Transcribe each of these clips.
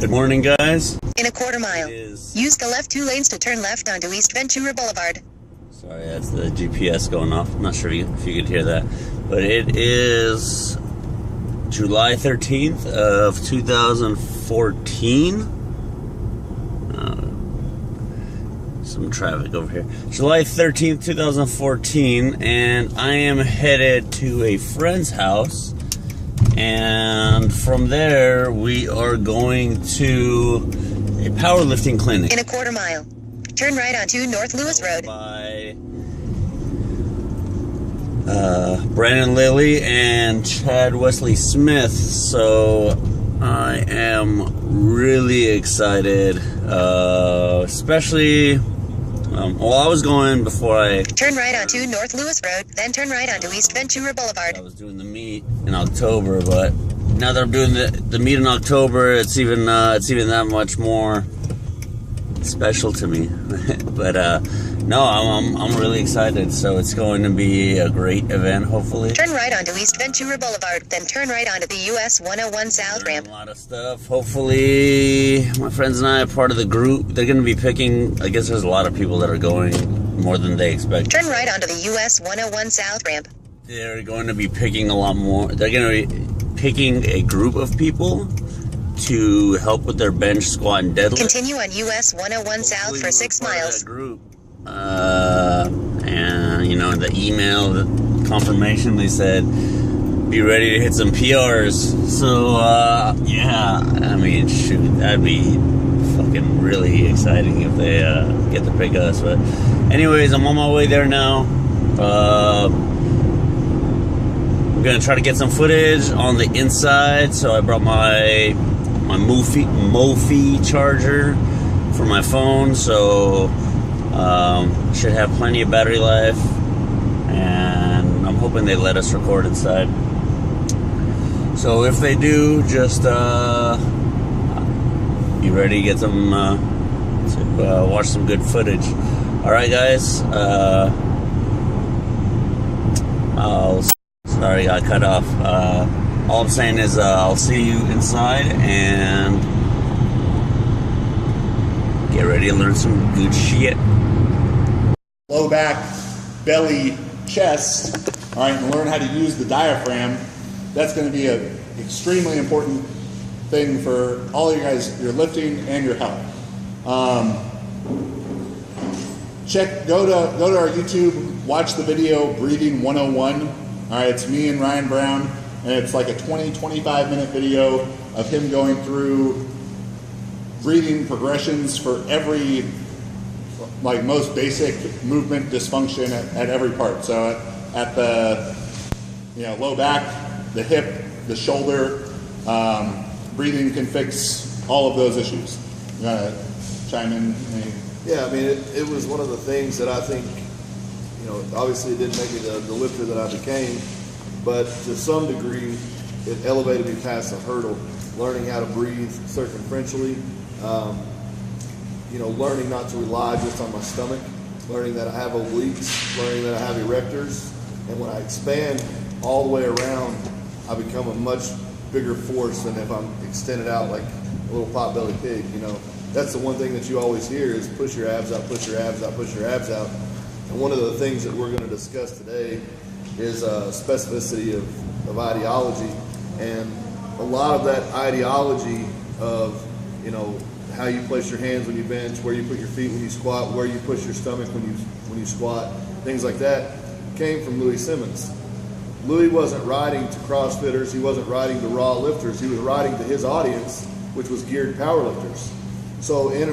Good morning, guys. In a quarter mile, use the left 2 lanes to turn left onto East Ventura Boulevard. Sorry, that's the GPS going off. I'm not sure if you could hear that. But it is July 13th of 2014. Some traffic over here. July 13th, 2014, and I am headed to a friend's house, and from there we are going to a powerlifting clinic. In a quarter mile, turn right onto North Lewis Road. By Brandon Lilly and Chad Wesley Smith. So I am really excited, especially. Well, I was going before I... Turn right onto North Lewis Road, then turn right onto East Ventura Boulevard. I was doing the meet in October, but now that I'm doing the meet in October, it's even that much more special to me. But no, I'm really excited. So it's going to be a great event, hopefully. Turn right onto East Ventura Boulevard, then turn right onto the US 101 South ramp. A lot of stuff. Hopefully, my friends and I are part of the group. They're going to be picking. I guess there's a lot of people that are going, more than they expect. Turn right onto the US 101 South ramp. They're going to be picking a lot more. They're going to be picking a group of people to help with their bench, squat, and deadlift. Continue on US 101 South for 6 miles. That group. And you know, in the email, the confirmation, they said, be ready to hit some PRs. So, yeah, I mean, shoot, that'd be fucking really exciting if they get to pick us. But anyways, I'm on my way there now. I'm gonna try to get some footage on the inside. So I brought my Mophie charger for my phone, so should have plenty of battery life, and I'm hoping they let us record inside. So if they do, just be ready to get some watch some good footage. Alright, guys, sorry, I cut off. All I'm saying is I'll see you inside, and get ready to learn some good shit. Low back, belly, chest, all right, and learn how to use the diaphragm. That's going to be an extremely important thing for all of you guys, your lifting and your health. Go to our YouTube, watch the video Breathing 101. All right, it's me and Ryan Brown, and it's like a 20-25 minute video of him going through breathing progressions for every, like, most basic movement dysfunction at every part. So at the, low back, the hip, the shoulder, breathing can fix all of those issues. You want to chime in? Yeah, I mean, it was one of the things that I think, obviously it didn't make me the lifter that I became, but to some degree, it elevated me past the hurdle, learning how to breathe circumferentially, learning not to rely just on my stomach, learning that I have obliques, learning that I have erectors, and when I expand all the way around, I become a much bigger force than if I'm extended out like a little pot-bellied pig. That's the one thing that you always hear is push your abs out, push your abs out, push your abs out. And one of the things that we're going to discuss today is specificity of ideology, and a lot of that ideology of, how you place your hands when you bench, where you put your feet when you squat, where you push your stomach when you squat, things like that, came from Louis Simmons. Louis wasn't writing to CrossFitters, he wasn't writing to raw lifters, he was writing to his audience, which was geared powerlifters. So in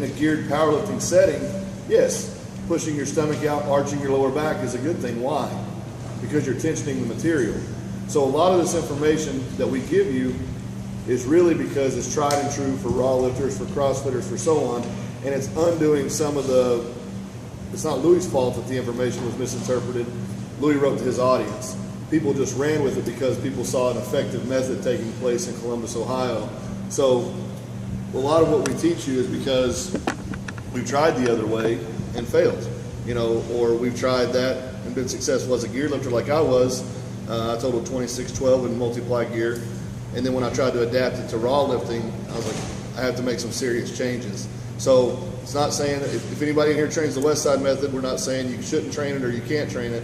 a geared powerlifting setting, yes, pushing your stomach out, arching your lower back is a good thing. Why? Because you're tensioning the material. So a lot of this information that we give you is really because it's tried and true for raw lifters, for CrossFitters, for so on, and it's undoing some of the, it's not Louis' fault that the information was misinterpreted. Louis wrote to his audience. People just ran with it because people saw an effective method taking place in Columbus, Ohio. So a lot of what we teach you is because we've tried the other way and failed, or we've tried that and been successful as a gear lifter like I was. I totaled 2612 in multiply gear. And then when I tried to adapt it to raw lifting, I was like, I have to make some serious changes. So it's not saying, if anybody in here trains the West Side method, we're not saying you shouldn't train it or you can't train it.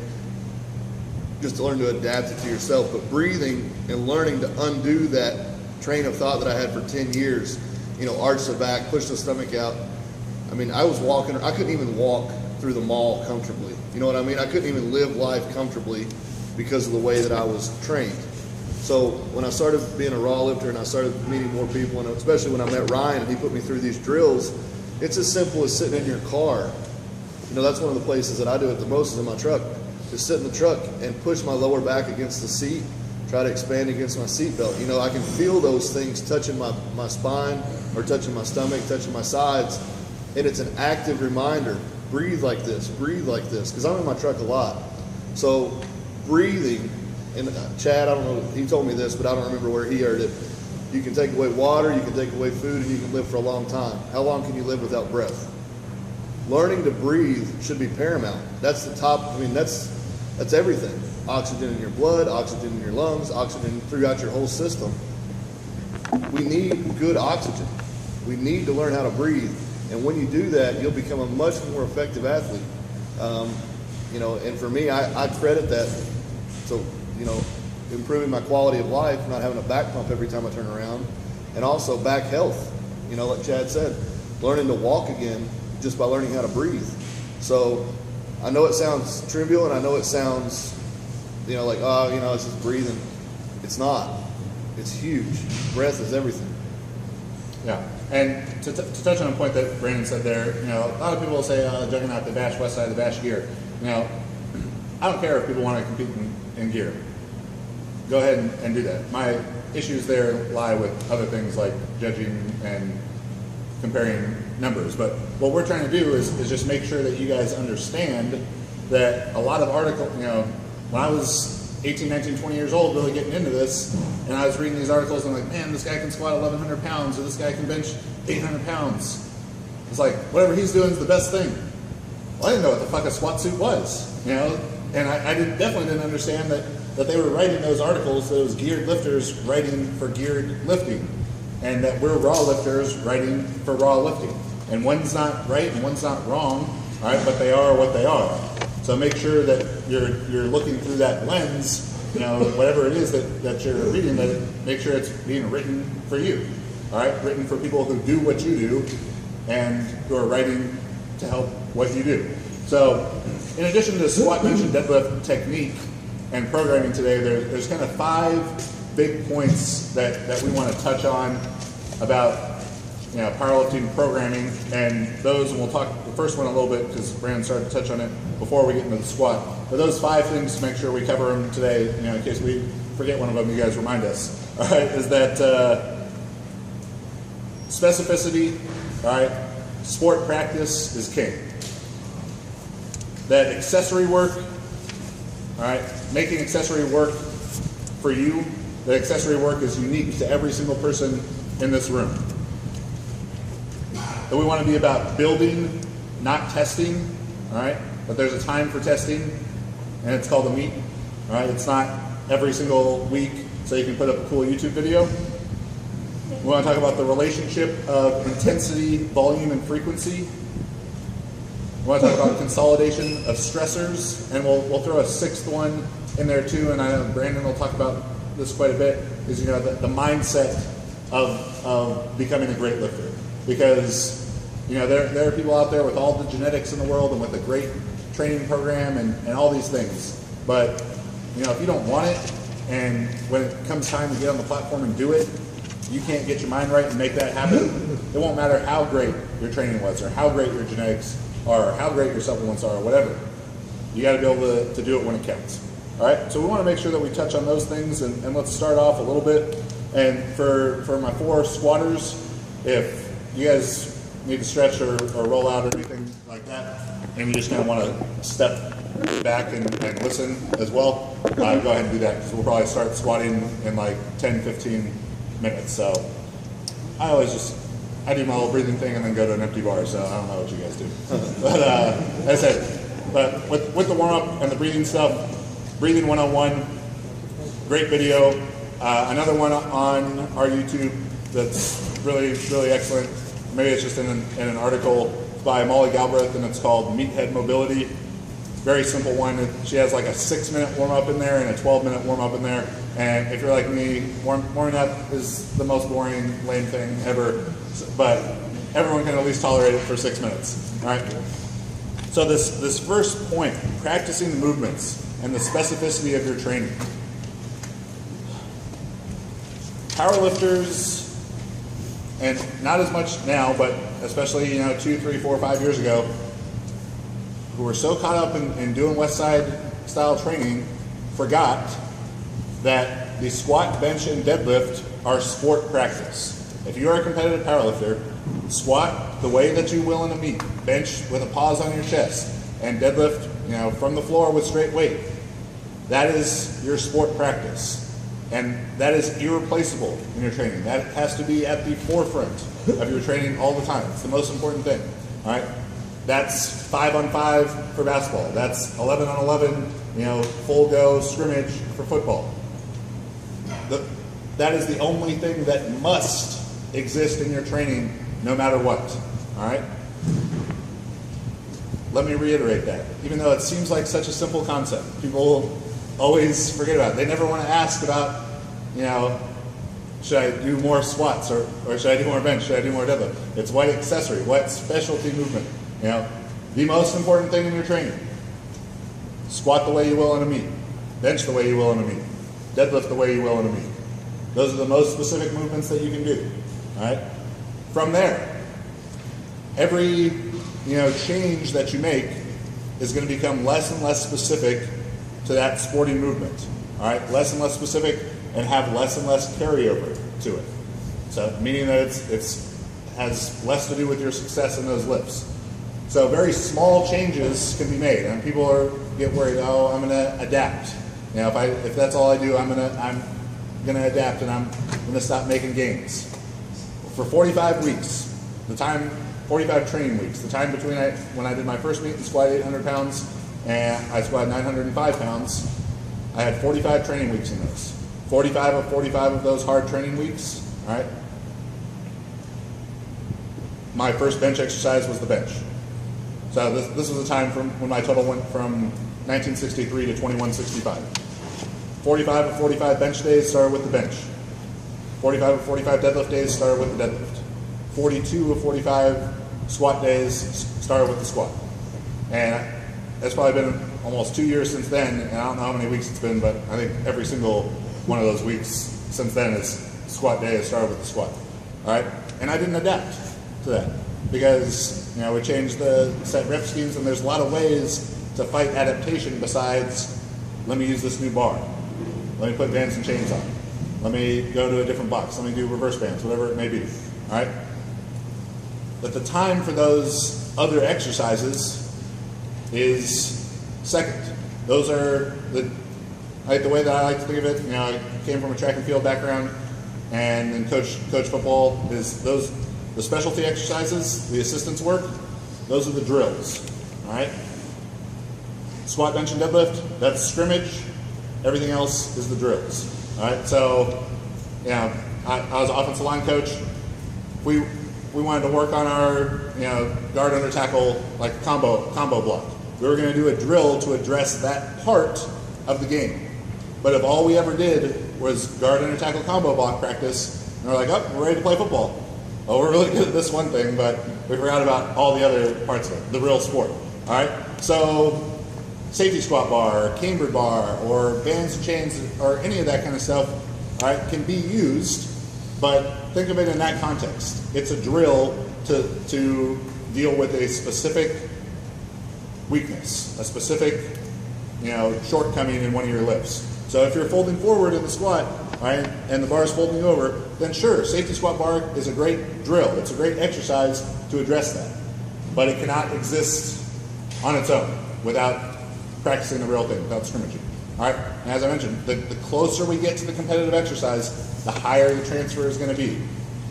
Just to learn to adapt it to yourself. But breathing and learning to undo that train of thought that I had for 10 years, you know, arch the back, push the stomach out. I mean, I couldn't even walk through the mall comfortably. You know what I mean? I couldn't even live life comfortably because of the way that I was trained. So when I started being a raw lifter and I started meeting more people, and especially when I met Ryan and he put me through these drills, it's as simple as sitting in your car. You know, that's one of the places that I do it the most is in my truck. Just sit in the truck and push my lower back against the seat, try to expand against my seat belt. You know, I can feel those things touching my spine or touching my stomach, touching my sides, and it's an active reminder. Breathe like this, because I'm in my truck a lot. So breathing, and Chad, I don't know, he told me this, but I don't remember where he heard it. You can take away water, you can take away food, and you can live for a long time. How long can you live without breath? Learning to breathe should be paramount. That's the top, I mean, that's everything. Oxygen in your blood, oxygen in your lungs, oxygen throughout your whole system. We need good oxygen. We need to learn how to breathe. And when you do that, you'll become a much more effective athlete. You know, and for me, I credit that to, you know, improving my quality of life, not having a back pump every time I turn around, and also back health. You know, like Chad said, learning to walk again just by learning how to breathe. So I know it sounds trivial, and I know it sounds, you know, like, oh, you know, it's just breathing. It's not. It's huge. Breath is everything. Yeah. And to touch on a point that Brandon said there, you know, a lot of people will say, Juggernaut, the bash West Side, the bash gear. You know, I don't care if people want to compete in gear. Go ahead and do that. My issues there lie with other things like judging and comparing numbers. But what we're trying to do is just make sure that you guys understand that a lot of articles, you know, when I was 18, 19, 20 years old really getting into this, and I was reading these articles and I'm like, man, this guy can squat 1,100 pounds or this guy can bench 800 pounds. It's like, whatever he's doing is the best thing. Well, I didn't know what the fuck a squat suit was, you know, and I definitely didn't understand that they were writing those articles, those geared lifters writing for geared lifting, and that we're raw lifters writing for raw lifting. And one's not right and one's not wrong, all right, but they are what they are. So make sure that you're looking through that lens, you know, whatever it is that you're reading, that make sure it's being written for you, all right? Written for people who do what you do and who are writing to help what you do. So in addition to squat, bench, and deadlift technique and programming today, there's kind of 5 big points that we want to touch on about, you know, powerlifting programming, and those, and we'll talk the first one a little bit because Brandon started to touch on it before we get into the squat. But those 5 things, to make sure we cover them today, you know, in case we forget one of them, you guys remind us. All right, is that specificity, all right, sport practice is king. That accessory work, all right, making accessory work for you, that accessory work is unique to every single person in this room. That we want to be about building, not testing, all right? But there's a time for testing, and it's called a meet, all right? It's not every single week, so you can put up a cool YouTube video. We want to talk about the relationship of intensity, volume, and frequency. We want to talk about consolidation of stressors, and we'll throw a 6th one in there too, and I know Brandon will talk about this quite a bit, is, you know, the mindset of becoming a great lifter. Because, you know, there are people out there with all the genetics in the world and with a great training program and all these things. But, you know, if you don't want it, and when it comes time to get on the platform and do it, you can't get your mind right and make that happen. It won't matter how great your training was or how great your genetics are or how great your supplements are or whatever. You got to be able to do it when it counts. All right, so we want to make sure that we touch on those things, and let's start off a little bit. And for my 4 squatters, if you guys need to stretch or roll out or anything like that, and you just kind of want to step back and listen as well, go ahead and do that, because we'll probably start squatting in like 10, 15 minutes. So I do my little breathing thing and then go to an empty bar, so I don't know what you guys do. But as I said, but with the warm-up and the breathing stuff, Breathing 101, great video. Another one on our YouTube that's really, really excellent. Maybe it's just in an article by Molly Galbraith, and it's called Meathead Mobility. Very simple one. She has like a 6-minute warm-up in there and a 12-minute warm-up in there. And if you're like me, warming up is the most boring, lame thing ever. But everyone can at least tolerate it for 6 minutes. All right. So this first point, practicing the movements and the specificity of your training. Powerlifters, and not as much now, but especially 2, 3, 4, 5 years ago, who were so caught up in doing West Side style training, forgot that the squat, bench, and deadlift are sport practice. If you are a competitive powerlifter, squat the way that you will in a meet, bench with a pause on your chest, and deadlift from the floor with straight weight. That is your sport practice. And that is irreplaceable in your training. That has to be at the forefront of your training all the time. It's the most important thing. All right? That's 5-on-5 for basketball. That's 11-on-11, full go scrimmage for football. That is the only thing that must exist in your training no matter what. All right? Let me reiterate that. Even though it seems like such a simple concept, people always forget about it. They never want to ask about, should I do more squats or should I do more bench? Should I do more deadlift? It's what accessory, what specialty movement. The most important thing in your training. Squat the way you will in a meet. Bench the way you will in a meet. Deadlift the way you will in a meet. Those are the most specific movements that you can do. All right? From there, every change that you make is going to become less and less specific to that sporting movement. All right? Less and less specific and have less and less carryover to it. So meaning that it has less to do with your success in those lifts. So very small changes can be made, and people get worried. Oh, I'm going to adapt. If that's all I do, I'm going to adapt, and I'm going to stop making gains. For 45 weeks, 45 training weeks, the time between when I did my first meet and squatted 800 pounds, and I squatted 905 pounds, I had 45 training weeks in those. 45 of those hard training weeks. All right. My first bench exercise was the bench. So this was the time from when my total went from 1963 to 2165. 45 of 45 bench days started with the bench. 45 of 45 deadlift days started with the deadlift. 42 of 45 squat days started with the squat. And that's probably been almost 2 years since then, and I don't know how many weeks it's been, but I think every single one of those weeks since then is squat day has started with the squat. All right? And I didn't adapt to that because we changed the set rep schemes, and there's a lot of ways to fight adaptation besides let me use this new bar, let me put bands and chains on, let me go to a different box, let me do reverse bands, whatever it may be. All right? But the time for those other exercises is second. Those are the way that I like to think of it. I came from a track and field background, and then coach football. Is those the specialty exercises, the assistance work? Those are the drills. All right. Squat, bench, and deadlift. That's scrimmage. Everything else is the drills. All right. So, I was an offensive line coach. We wanted to work on our guard under tackle like combo block. We were going to do a drill to address that part of the game. But if all we ever did was guard under tackle combo block practice, and we're like, oh, we're ready to play football. Oh, we're really good at this one thing, but we forgot about all the other parts of it, the real sport. All right? So safety squat bar, or cambered bar, or bands and chains, or any of that kind of stuff, all right, can be used, but think of it in that context. It's a drill to deal with a specific weakness, a specific shortcoming in one of your lifts. So if you're folding forward in the squat, right, and the bar is folding over, then sure, safety squat bar is a great drill. It's a great exercise to address that. But it cannot exist on its own without practicing the real thing, without scrimmaging. All right, and as I mentioned, the closer we get to the competitive exercise, the higher the transfer is going to be.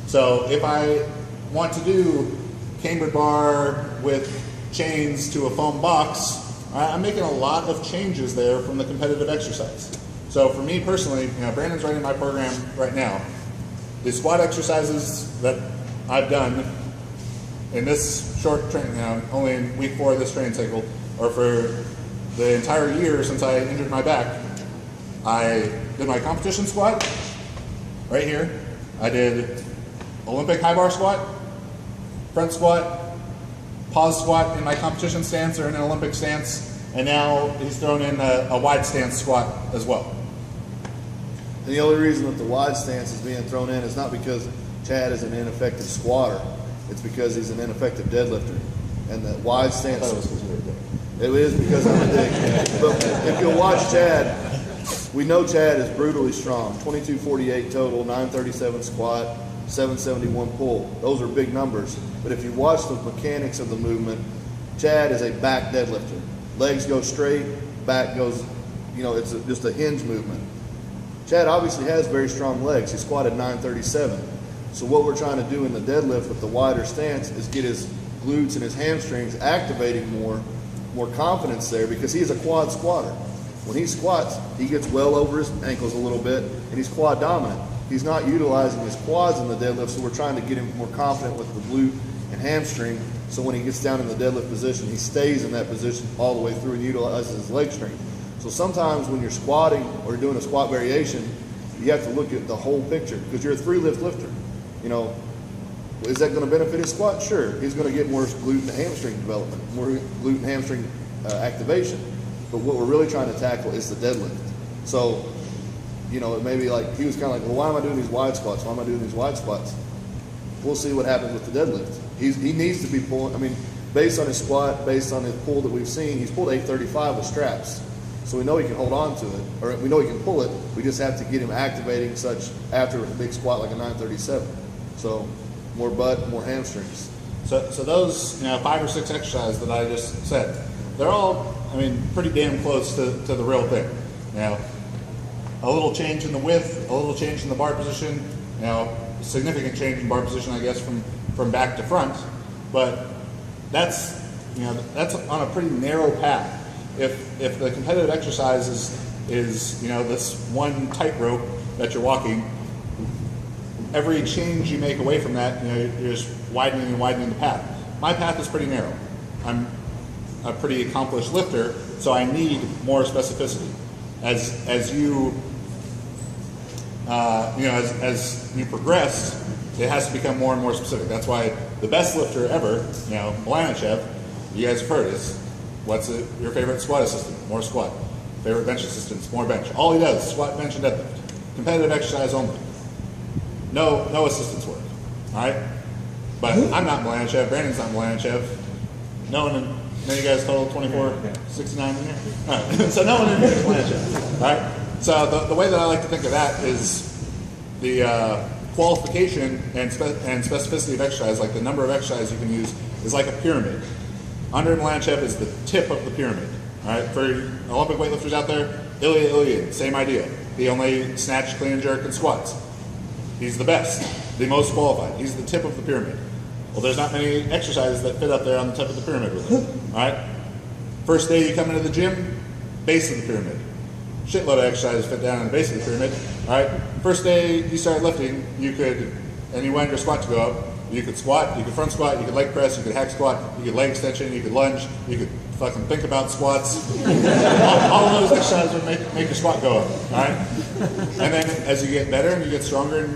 So if I want to do cambered bar with chains to a foam box, I'm making a lot of changes there from the competitive exercise. So for me personally, Brandon's running my program right now, the squat exercises that I've done in this short training, only in week 4 of this training cycle, or for the entire year since I injured my back, I did my competition squat right here. I did Olympic high bar squat, front squat, pause squat in my competition stance or in an Olympic stance, and now he's thrown in a wide stance squat as well. And the only reason that the wide stance is being thrown in is not because Chad is an ineffective squatter, it's because he's an ineffective deadlifter. And the wide stance, I thought it was because you were a dick. it is because I'm a dick. But if you'll watch Chad, we know Chad is brutally strong. 2248 total, 937 squat, 771 pull. Those are big numbers. But if you watch the mechanics of the movement, Chad is a back deadlifter. Legs go straight, back goes, it's just a hinge movement. Chad obviously has very strong legs. He squatted 937. So what we're trying to do in the deadlift with the wider stance is get his glutes and his hamstrings activating more confidence there, because he's a quad squatter. When he squats, he gets well over his ankles a little bit, and he's quad dominant. He's not utilizing his quads in the deadlift, so we're trying to get him more confident with the glute and hamstring, so when he gets down in the deadlift position, he stays in that position all the way through and utilizes his leg strength. So sometimes when you're squatting or doing a squat variation, you have to look at the whole picture, because you're a 3-lift lifter. Is that going to benefit his squat? Sure. He's going to get more glute and hamstring development, more glute and hamstring activation. But what we're really trying to tackle is the deadlift. So, it may be like, he was kind of like, well, why am I doing these wide squats? Why am I doing these wide squats? We'll see what happens with the deadlift. He needs to be pulling, based on his squat, based on his pull that we've seen, he's pulled 835 with straps. So we know he can hold on to it, or we know he can pull it. We just have to get him activating such after a big squat like a 937. So more butt, more hamstrings. So those 5 or 6 exercises that I just said, they're all, pretty damn close to the real thing. Now, a little change in the width, a little change in the bar position, significant change in bar position, I guess, from back to front, but that's on a pretty narrow path. If the competitive exercise is this one tightrope that you're walking, every change you make away from that, you're just widening and widening the path. My path is pretty narrow. I'm a pretty accomplished lifter, so I need more specificity. As you progress, it has to become more and more specific. That's why the best lifter ever, Milanichev, you guys have heard, is what's your favorite squat assistant? More squat. Favorite bench assistants? More bench. All he does is squat, bench, and deadlift. Competitive exercise only. No assistance work. All right? But I'm not Milanichev. Brandon's not Milanichev. No one in, you guys total 2469 in here? All right. So no one in here is Milanichev. All right? So the way that I like to think of that is the qualification and specificity of exercise, like the number of exercises you can use, is like a pyramid. Andre Milanichev is the tip of the pyramid. All right, for Olympic weightlifters out there, Ilya, same idea. He only snatch, clean and jerk, and squats. He's the best, the most qualified. He's the tip of the pyramid. Well, there's not many exercises that fit up there on the tip of the pyramid with him. All right, first day you come into the gym, base of the pyramid. Shitload of exercises fit down in the base of the pyramid. All right, first day you started lifting, you wanted your squat to go up. You could squat, you could front squat, you could leg press, you could hack squat, you could leg extension, you could lunge, you could fucking think about squats. all of those exercises would make your squat go up, all right? And then as you get better and you get stronger,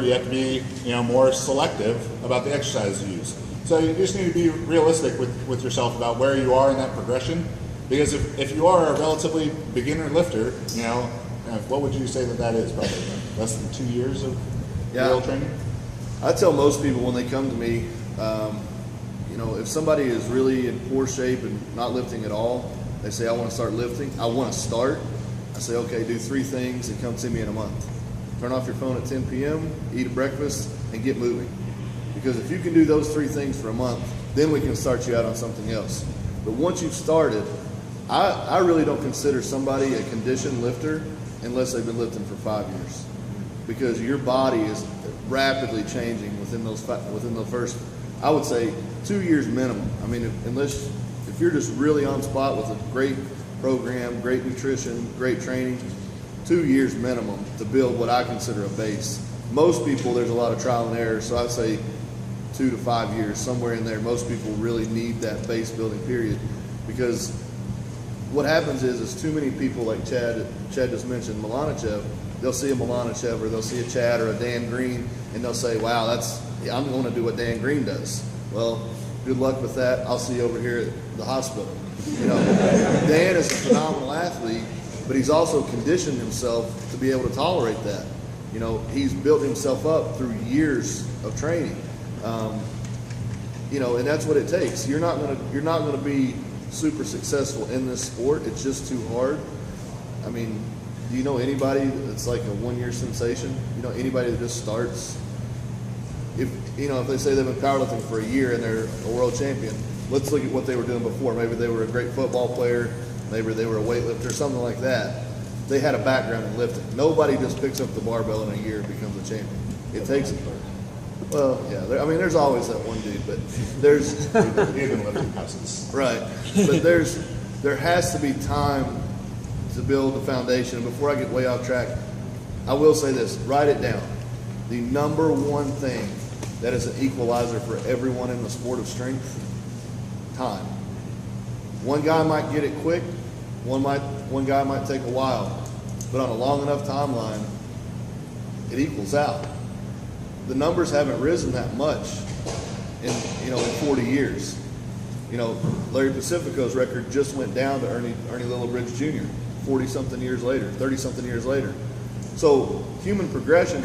you have to be more selective about the exercises you use. So you just need to be realistic with yourself about where you are in that progression. Because if you are a relatively beginner lifter, what would you say that is? Probably less than 2 years of real training? I tell most people when they come to me, if somebody is really in poor shape and not lifting at all, they say, I want to start lifting. I want to start. I say, okay, do 3 things and come see me in a month. Turn off your phone at 10 p.m., eat a breakfast, and get moving. Because if you can do those 3 things for a month, then we can start you out on something else. But once you've started, I really don't consider somebody a conditioned lifter unless they've been lifting for 5 years. Because your body is rapidly changing within the first, I would say, 2 years minimum. If you're just really on spot with a great program, great nutrition, great training, 2 years minimum to build what I consider a base. Most people, there's a lot of trial and error, so I'd say 2 to 5 years, somewhere in there. Most people really need that base building period, because what happens is too many people, like Chad just mentioned, Milanichev, they'll see a Milanichev or they'll see a Chad or a Dan Green, and they'll say, wow, I'm going to do what Dan Green does. Well, good luck with that. I'll see you over here at the hospital. You know, Dan is a phenomenal athlete, but he's also conditioned himself to be able to tolerate that. You know, he's built himself up through years of training. You know, and that's what it takes. You're not gonna be super successful in this sport. It's just too hard. I mean, do you know anybody that's like a one-year sensation? You know, anybody that just starts? If they say they've been powerlifting for a year and they're a world champion, let's look at what they were doing before. Maybe they were a great football player. Maybe they were a weightlifter, something like that. They had a background in lifting. Nobody just picks up the barbell in a year and becomes a champion. It takes, well, yeah. I mean, there's always that one dude, but there's even lifting houses. Right, but there has to be time to build the foundation. And before I get way off track, I will say this: write it down. The number one thing that is an equalizer for everyone in the sport of strength: time. One guy might get it quick. One guy might take a while, but on a long enough timeline, it equals out. The numbers haven't risen that much in 40 years. You know, Larry Pacifico's record just went down to Ernie Lillibridge Jr. 40-something years later, 30-something years later. So human progression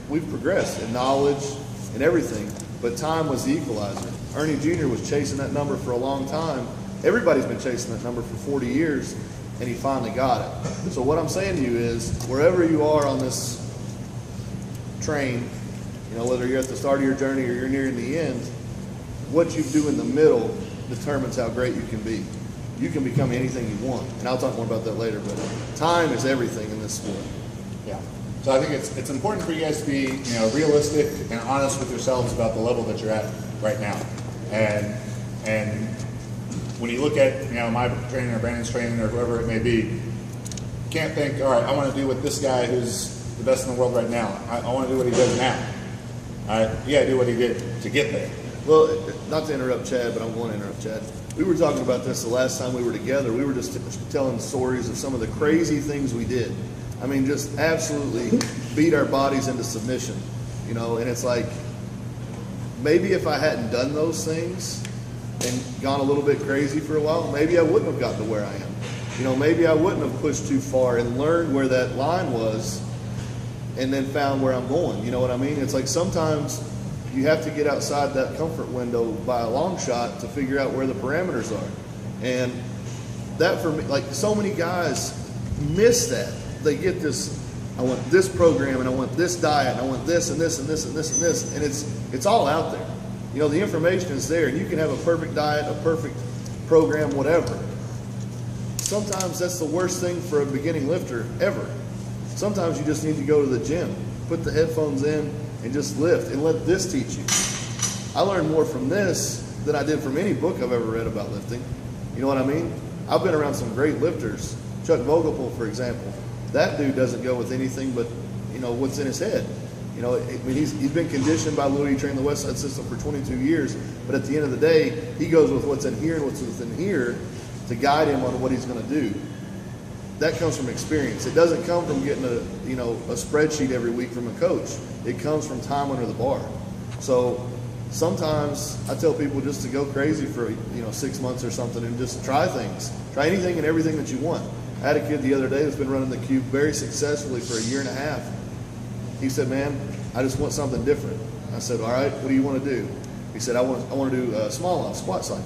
we've progressed in knowledge and everything, but time was the equalizer. Ernie Jr. was chasing that number for a long time. Everybody's been chasing that number for 40 years, and he finally got it. So what I'm saying to you is, wherever you are on this train, you know, whether you're at the start of your journey or you're nearing the end, what you do in the middle determines how great you can be. You can become anything you want, and I'll talk more about that later, but time is everything in this sport. Yeah. So I think it's important for you guys to be, realistic and honest with yourselves about the level that you're at right now. And when you look at, my training or Brandon's training or whoever it may be, you can't think, all right, I want to do what this guy who's the best in the world right now. I want to do what he does now. All right, you got to do what he did to get there. Well, not to interrupt Chad, but I'm going to interrupt Chad. We were talking about this the last time we were together. We were just telling stories of some of the crazy things we did. I mean, just absolutely beat our bodies into submission, and it's like, maybe if I hadn't done those things and gone a little bit crazy for a while, maybe I wouldn't have gotten to where I am. Maybe I wouldn't have pushed too far and learned where that line was and then found where I'm going. You know what I mean? It's like sometimes you have to get outside that comfort window by a long shot to figure out where the parameters are. And that, for me, like, so many guys miss that. They get this, I want this program and I want this diet and I want this and this and this and this and this, and it's all out there. The information is there, and you can have a perfect diet, a perfect program, whatever. Sometimes that's the worst thing for a beginning lifter ever. Sometimes you just need to go to the gym, put the headphones in, and just lift, and let this teach you. I learned more from this than I did from any book I've ever read about lifting. You know what I mean? I've been around some great lifters. Chuck Vogelpohl, for example. That dude doesn't go with anything but, what's in his head. He's been conditioned by Louis, trained the West Side System for 22 years, but at the end of the day, he goes with what's in here and what's within here to guide him on what he's going to do. That comes from experience. It doesn't come from getting a spreadsheet every week from a coach. It comes from time under the bar. So sometimes I tell people just to go crazy for 6 months or something and just try things. Try anything and everything that you want. I had a kid the other day that's been running the cube very successfully for a year and a half. He said, man, I just want something different. I said, all right, what do you want to do? He said, I want to do small off, squat cycle.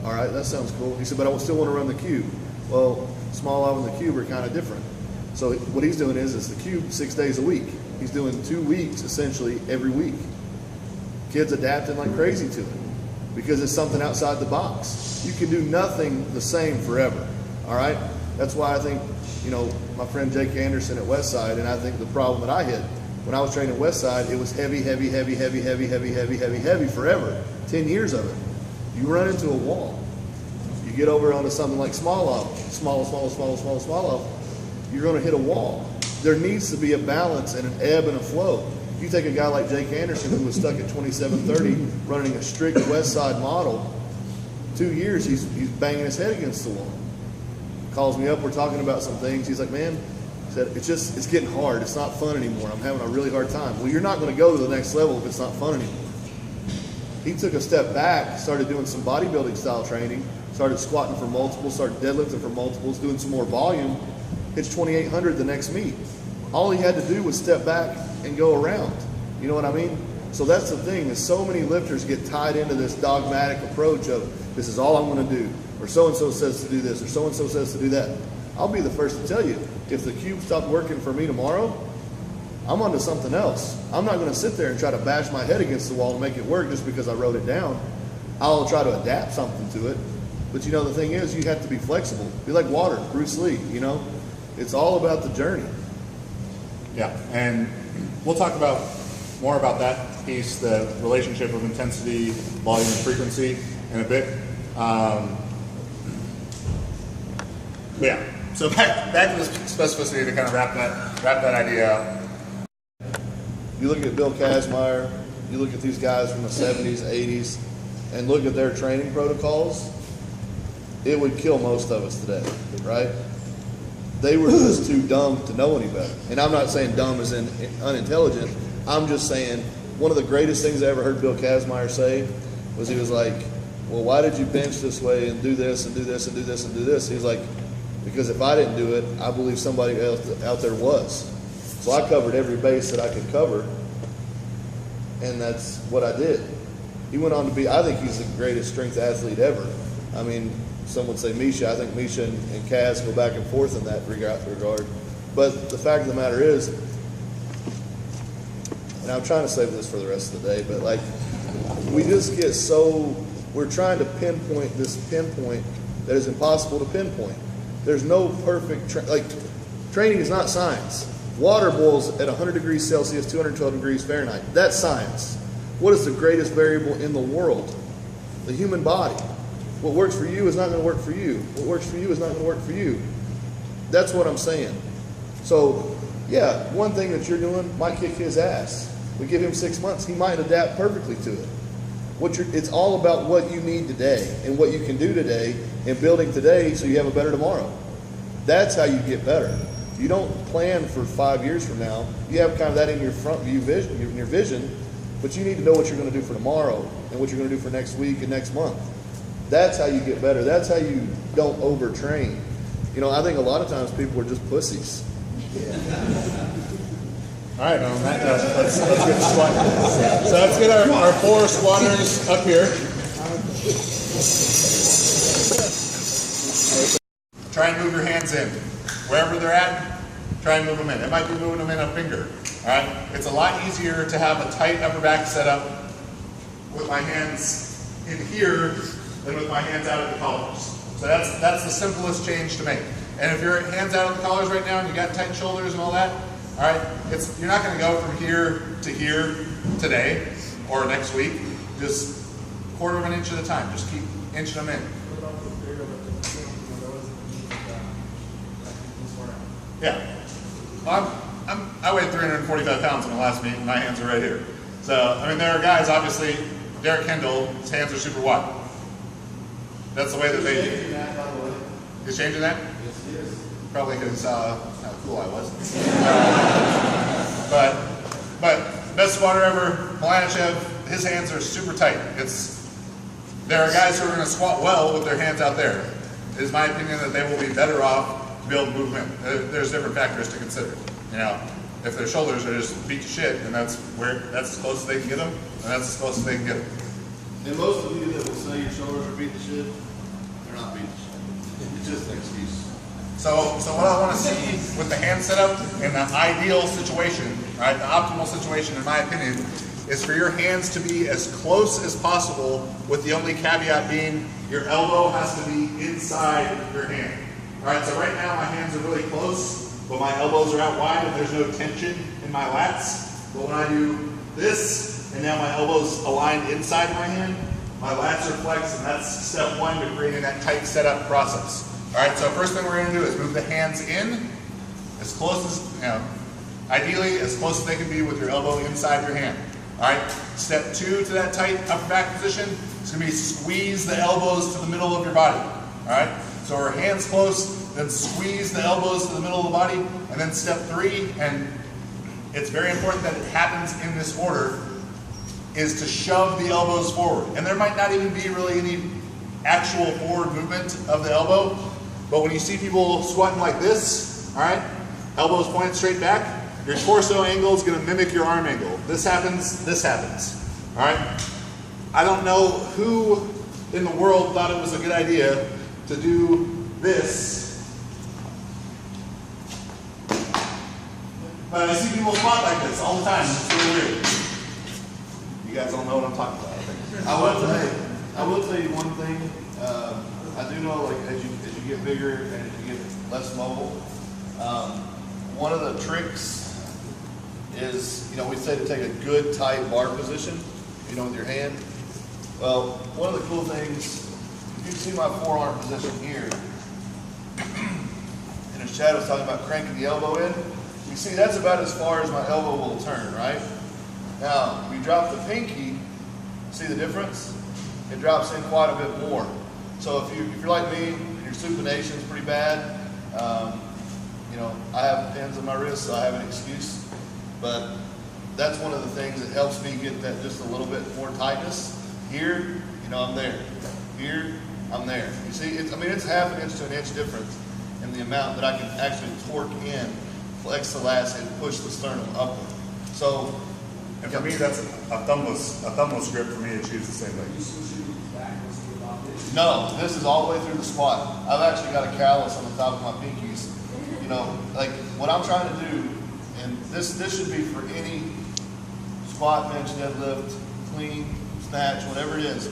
All right, that sounds cool. He said, but I still want to run the cube. Well, small off and the cube are kind of different. So what he's doing is the cube 6 days a week. He's doing 2 weeks essentially every week. Kids adapting like crazy to it because it's something outside the box. You can do nothing the same forever. All right? That's why I think, my friend Jake Anderson at Westside, and I think the problem that I hit when I was training at Westside, it was heavy forever. 10 years of it. You run into a wall. You get over onto something like small off, small off, you're going to hit a wall. there needs to be a balance and an ebb and a flow. You take a guy like Jake Anderson, who was stuck at 2730 running a strict West Side model. 2 years, he's banging his head against the wall. Calls me up, we're talking about some things. He's like, man, he said, it's getting hard. It's not fun anymore. I'm having a really hard time. Well, you're not going to go to the next level if it's not fun anymore. He took a step back, started doing some bodybuilding style training, started squatting for multiples, started deadlifting for multiples, doing some more volume, hits 2,800 the next meet. All he had to do was step back and go around. You know what I mean? So that's the thing, is so many lifters get tied into this dogmatic approach of, this is all I'm going to do, or so-and-so says to do this, or so-and-so says to do that. I'll be the first to tell you, if the cube stopped working for me tomorrow, I'm onto something else. I'm not going to sit there and try to bash my head against the wall to make it work just because I wrote it down. I'll try to adapt something to it. But you know, the thing is, you have to be flexible. Be like water, Bruce Lee, you know? It's all about the journey. Yeah, and we'll talk more about that piece, the relationship of intensity, volume, and frequency in a bit. But yeah, so back to the specificity to kind of wrap that idea out. You look at Bill Kazmaier, you look at these guys from the 70s, 80s, and look at their training protocols, it would kill most of us today, right? They were just too dumb to know any better. And I'm not saying dumb as in unintelligent. I'm just saying one of the greatest things I ever heard Bill Kazmaier say was, he was like, well, why did you bench this way and do this and do this and do this and do this? He's like, because if I didn't do it, I believe somebody else out there was. So I covered every base that I could cover, and that's what I did. He went on to be, I think he's the greatest strength athlete ever. I mean, some would say Misha. I think Misha and Kaz go back and forth in that regard. But the fact of the matter is, and I'm trying to save this for the rest of the day, but like, we just get so, we're trying to pinpoint this pinpoint that is impossible to pinpoint. There's no perfect, training is not science. Water boils at 100 degrees Celsius, 212 degrees Fahrenheit. That's science. What is the greatest variable in the world? The human body. What works for you is not going to work for you. What works for you is not going to work for you. That's what I'm saying. So, yeah, one thing that you're doing might kick his ass. We give him 6 months. He might adapt perfectly to it. It's all about what you need today and what you can do today and building today so you have a better tomorrow. That's how you get better. You don't plan for 5 years from now. You have kind of that in your front view vision, in your vision, but you need to know what you're going to do for tomorrow and what you're going to do for next week and next month. That's how you get better. That's how you don't overtrain. You know, I think a lot of times people are just pussies. All right, on that note, let's get squatting. So let's get our 4 squatters up here. Try and move your hands in. Wherever they're at, try and move them in. It might be moving them in a finger. All right? It's a lot easier to have a tight upper back setup with my hands in here than with my hands out at the collars. So that's the simplest change to make. And if your hands out at the collars right now and you got tight shoulders and all that, all right, you're not going to go from here to here today or next week. Just 1/4 of an inch at a time. Just keep inching them in. Yeah. Well, I weighed 345 pounds in the last meet, and my hands are right here. So, I mean, there are guys, obviously, Derek Kendall, his hands are super wide. That's the way that they do. He's changing that? Yes, he is. Probably because how cool I was. But best squatter ever, Milanichev, his hands are super tight. There are guys who are going to squat well with their hands out there. It is my opinion that they will be better off to be able to move them in. There's different factors to consider. You know, if their shoulders are just beat to shit, and that's as close as they can get them, and that's as close as they can get them. And most of you that will say your shoulders are beat to shit, they're not beat to shit. It's just an excuse. So what I want to see with the hand setup in the ideal situation, right, the optimal situation in my opinion, is for your hands to be as close as possible, with the only caveat being your elbow has to be inside your hand. All right, so right now my hands are really close, but my elbows are out wide and there's no tension in my lats. But when I do this, and now my elbows aligned inside my hand, my lats are flexed, and that's step 1 to creating that tight setup process. All right, so first thing we're going to do is move the hands in, as close as, you know, ideally as close as they can be with your elbow inside your hand. All right, step 2 to that tight upper back position is going to be squeeze the elbows to the middle of your body. All right, so our hands close, then squeeze the elbows to the middle of the body, and then step 3, and it's very important that it happens in this order, is to shove the elbows forward. And there might not even be really any actual forward movement of the elbow, but when you see people squatting like this, all right, elbows pointed straight back, your torso angle is going to mimic your arm angle. This happens, all right? I don't know who in the world thought it was a good idea to do this, but I see people squat like this all the time. It's really weird. You guys don't know what I'm talking about, I think. I will tell you one thing. I do know, like, as you get bigger and as you get less mobile, one of the tricks is, you know, we say to take a good tight bar position, you know, with your hand. Well, one of the cool things, if you see my forearm position here, and as Chad was talking about cranking the elbow in, you see that's about as far as my elbow will turn, right? Now, we drop the pinky, see the difference? It drops in quite a bit more. So if you're like me, your supination is pretty bad. You know, I have pins on my wrist, so I have an excuse. But that's one of the things that helps me get that just a little bit more tightness. Here, you know, I'm there. Here, I'm there. You see, it's half an inch to an inch difference in the amount that I can actually torque in, flex the lats, and push the sternum upward. So, and for me, that's a thumbless grip for me to choose the same way. No, this is all the way through the squat. I've actually got a callus on the top of my pinkies. You know, like what I'm trying to do, and this should be for any squat, bench, deadlift, clean, snatch, whatever it is.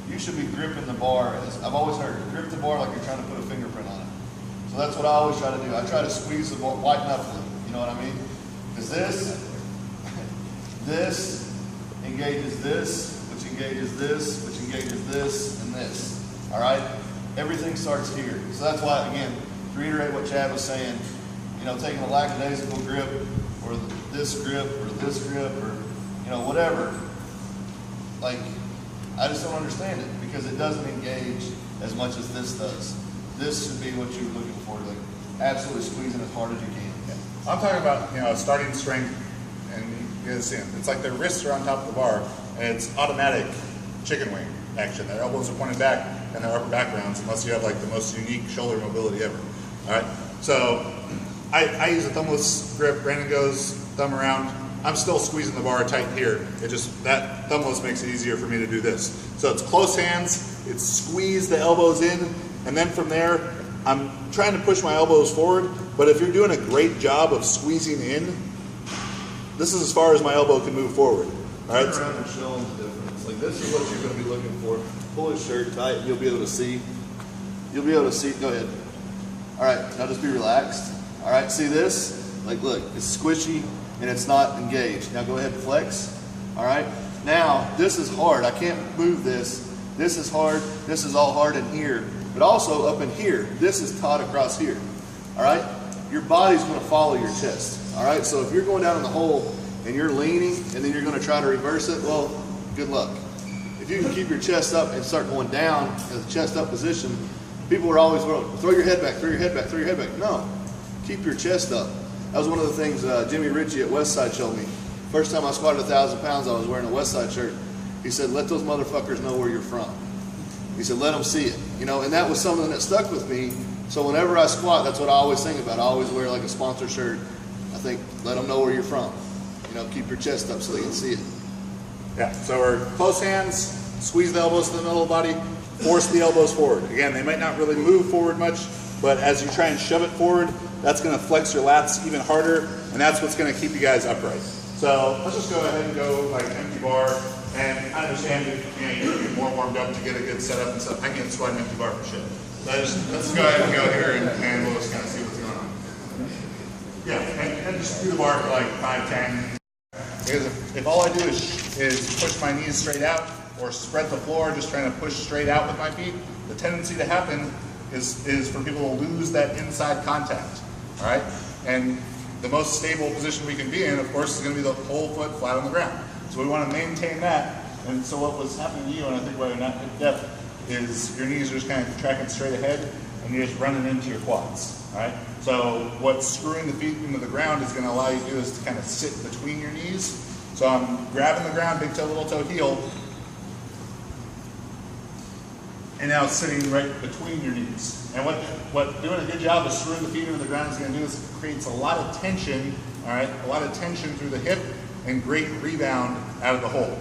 You should be gripping the bar, as I've always heard, grip the bar like you're trying to put a fingerprint on it. So that's what I always try to do. I try to squeeze the bar, white knuckle it, you know what I mean? Because this engages this, which engages this, which engages this, and this. All right? Everything starts here. So that's why, again, to reiterate what Chad was saying, you know, taking a lackadaisical grip, or this grip, or, you know, whatever. Like, I just don't understand it because it doesn't engage as much as this does. This should be what you're looking for, like absolutely squeezing as hard as you can. Yeah. I'm talking about, you know, starting strength, and you guys see it. It's like their wrists are on top of the bar, and it's automatic chicken wing action. Their elbows are pointed back, and their upper back rounds, unless you have like the most unique shoulder mobility ever. All right. So I use a thumbless grip. Brandon goes thumb around. I'm still squeezing the bar tight here. It just, that thumbless makes it easier for me to do this. So it's close hands, it's squeeze the elbows in, and then from there, I'm trying to push my elbows forward, but if you're doing a great job of squeezing in, this is as far as my elbow can move forward. All right. Turn around and show them the difference. Like this is what you're going to be looking for. Pull his shirt tight, you'll be able to see. You'll be able to see, go ahead. All right, now just be relaxed. All right, see this? Like look, it's squishy and it's not engaged. Now go ahead and flex. All right, now this is hard. I can't move this. This is hard. This is all hard in here, but also up in here. This is taut across here. All right, your body's going to follow your chest. All right, so if you're going down in the hole and you're leaning and then you're going to try to reverse it, well, good luck. If you can keep your chest up and start going down in the chest up position, people are always going, throw your head back, throw your head back, throw your head back. No, keep your chest up. That was one of the things Jimmy Ritchie at Westside showed me. First time I squatted 1,000 pounds, I was wearing a Westside shirt. He said, let those motherfuckers know where you're from. He said, let them see it. You know, and that was something that stuck with me. So whenever I squat, that's what I always think about. I always wear like a sponsor shirt. I think, let them know where you're from. You know, keep your chest up so they can see it. Yeah, so we're close hands, squeeze the elbows to the middle of the body, force the elbows forward. Again, they might not really move forward much, but as you try and shove it forward, that's going to flex your lats even harder, and that's what's going to keep you guys upright. So let's just go ahead and go like empty bar. And I understand you get more warmed up to get a good setup and stuff. I can't squat an empty bar for shit. Let's go ahead and go here and we'll just kind of see what's going on. Yeah, and just do the bar for like 5, 10. Because if all I do is push my knees straight out or spread the floor, just trying to push straight out with my feet, the tendency to happen is for people to lose that inside contact. All right. And the most stable position we can be in, of course, is going to be the whole foot flat on the ground. So we want to maintain that. And so what was happening to you, and I think why you're not picked up, is your knees are just kind of tracking straight ahead, and you're just running into your quads. All right. So what's screwing the feet into the ground is going to allow you to do is to kind of sit between your knees. So I'm grabbing the ground, big toe, little toe, heel, and now sitting right between your knees. And what doing a good job of screwing the feet into the ground is going to do is it creates a lot of tension, all right, a lot of tension through the hip and great rebound out of the hole.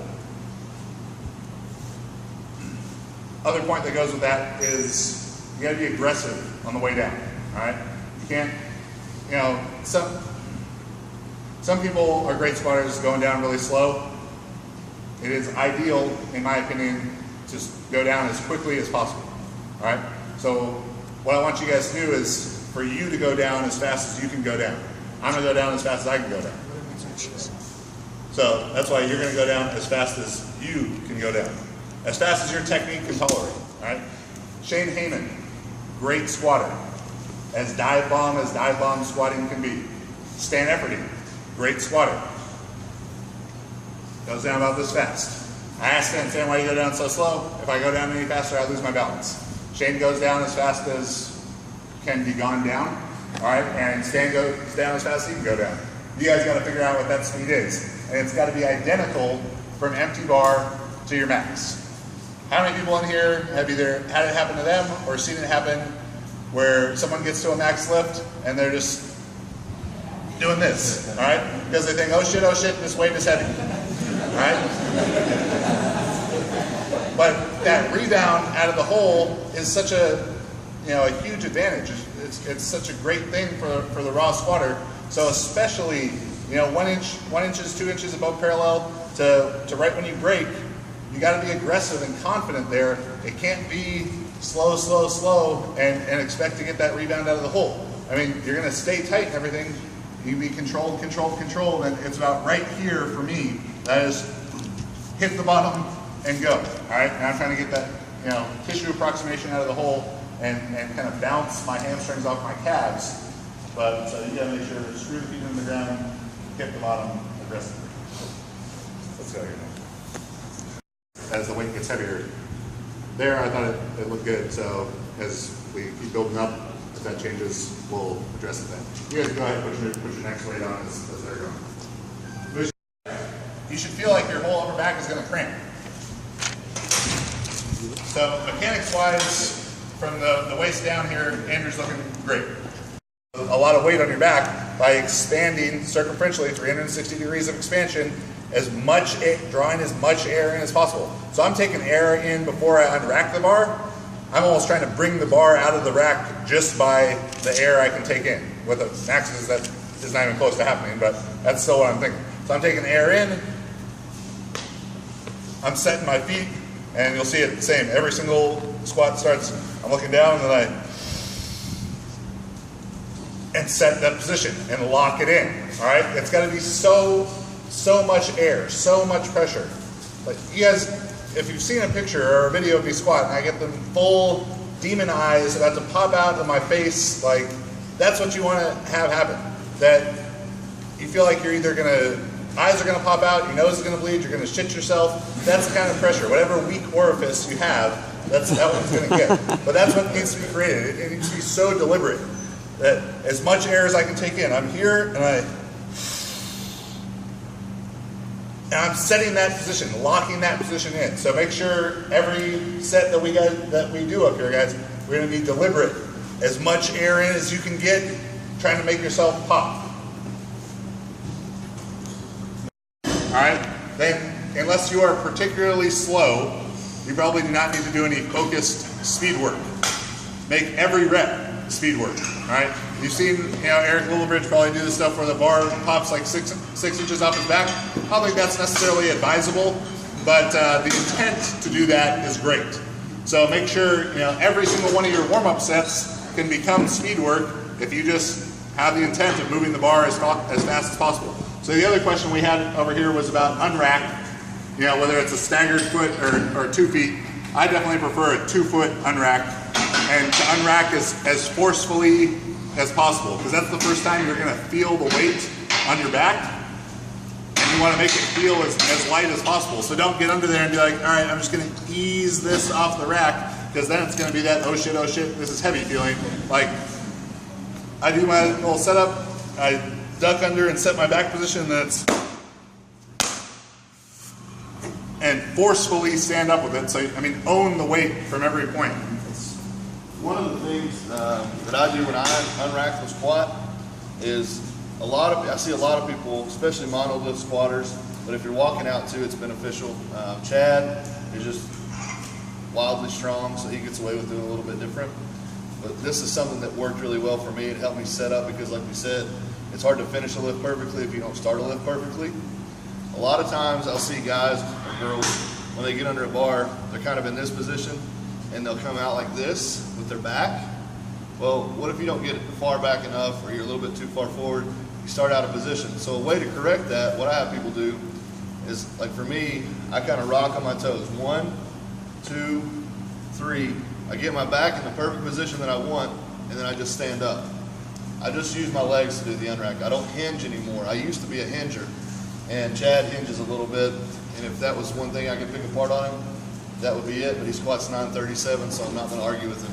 Other point that goes with that is you got to be aggressive on the way down, all right? You can't, you know, some people are great squatters going down really slow. It is ideal, in my opinion, to go down as quickly as possible. All right. So what I want you guys to do is for you to go down as fast as you can go down. I'm gonna go down as fast as I can go down. So that's why you're gonna go down as fast as you can go down, as fast as your technique can tolerate. All right. Shane Heyman, great squatter, as dive bomb squatting can be. Stan Efforting, great squatter. Goes down about this fast. I asked Stan, why do you go down so slow? If I go down any faster, I lose my balance. Shane goes down as fast as can be gone down. All right, and Stan goes down as fast as he can go down. You guys got to figure out what that speed is. And it's got to be identical from empty bar to your max. How many people in here have either had it happen to them or seen it happen where someone gets to a max lift and they're just doing this, all right? Because they think, oh shit, this weight is heavy, all right? But that rebound out of the hole is such a, a huge advantage. It's such a great thing for the raw squatter. So especially, 1 inch, 2 inches above parallel to right when you break, you got to be aggressive and confident there. It can't be slow, and expect to get that rebound out of the hole. I mean, you're going to stay tight and everything. You can be controlled, and it's about right here for me. That is, hit the bottom and go. All right, and I'm trying to get that, tissue approximation out of the hole and kind of bounce my hamstrings off my calves. But so you got to make sure to screw the feet into the ground, hit the bottom aggressively. Let's go here now. As the weight gets heavier, there I thought it looked good. So as we keep building up, if that changes, we'll address it then. You guys go ahead and put your next weight on as they're going. You should feel like your whole upper back is going to cramp. So mechanics-wise, from the waist down here, Andrew's looking great. A lot of weight on your back by expanding circumferentially, 360 degrees of expansion, drawing as much air in as possible. So I'm taking air in before I unrack the bar. I'm almost trying to bring the bar out of the rack just by the air I can take in. With the maxes, that is not even close to happening, but that's still what I'm thinking. So I'm taking air in, I'm setting my feet, and you'll see it the same. Every single squat starts, I'm looking down, and then and set that position and lock it in. All right, it's got to be so much air, so much pressure. But you guys, if you've seen a picture or a video of me squat, and I get them full demon eyes about to pop out of my face, like that's what you want to have happen. That you feel like you're either eyes are gonna pop out, your nose is gonna bleed, you're gonna shit yourself. That's the kind of pressure. Whatever weak orifice you have, that one's gonna get. But that's what needs to be created. It needs to be so deliberate that as much air as I can take in, I'm here and I'm setting that position, locking that position in. So make sure every set that we do up here, guys, we're gonna be deliberate. As much air in as you can get, trying to make yourself pop. All right, then unless you are particularly slow, you probably do not need to do any focused speed work. Make every rep speed work, all right? You've seen Eric Lillibridge probably do this stuff where the bar pops like six inches off his back. I don't think that's necessarily advisable, but the intent to do that is great. So make sure every single one of your warm-up sets can become speed work if you just have the intent of moving the bar as fast as possible. So the other question we had over here was about unrack, whether it's a staggered foot or 2 feet. I definitely prefer a 2 foot unrack, and to unrack as forcefully as possible, because that's the first time you're gonna feel the weight on your back, and you wanna make it feel as light as possible. So don't get under there and be like, all right, I'm just gonna ease this off the rack, because then it's gonna be that, oh shit, this is heavy feeling. Like, I do my little setup, I duck under and set my back position, and forcefully stand up with it. So, I mean, own the weight from every point. One of the things that I do when I unrack the squat is I see a lot of people, especially monolift squatters, but if you're walking out too, it's beneficial. Chad is just wildly strong, so he gets away with doing a little bit different. But this is something that worked really well for me. It helped me set up because, like we said, it's hard to finish a lift perfectly if you don't start a lift perfectly. A lot of times I'll see guys or girls, when they get under a bar, they're kind of in this position, and they'll come out like this with their back. Well, what if you don't get far back enough, or you're a little bit too far forward, you start out of position. So a way to correct that, what I have people do is, like for me, I kind of rock on my toes. 1, 2, 3. I get my back in the perfect position that I want, and then I just stand up. I just use my legs to do the unrack. I don't hinge anymore. I used to be a hinger, and Chad hinges a little bit, and if that was one thing I could pick apart on him, that would be it, but he squats 937, so I'm not going to argue with him.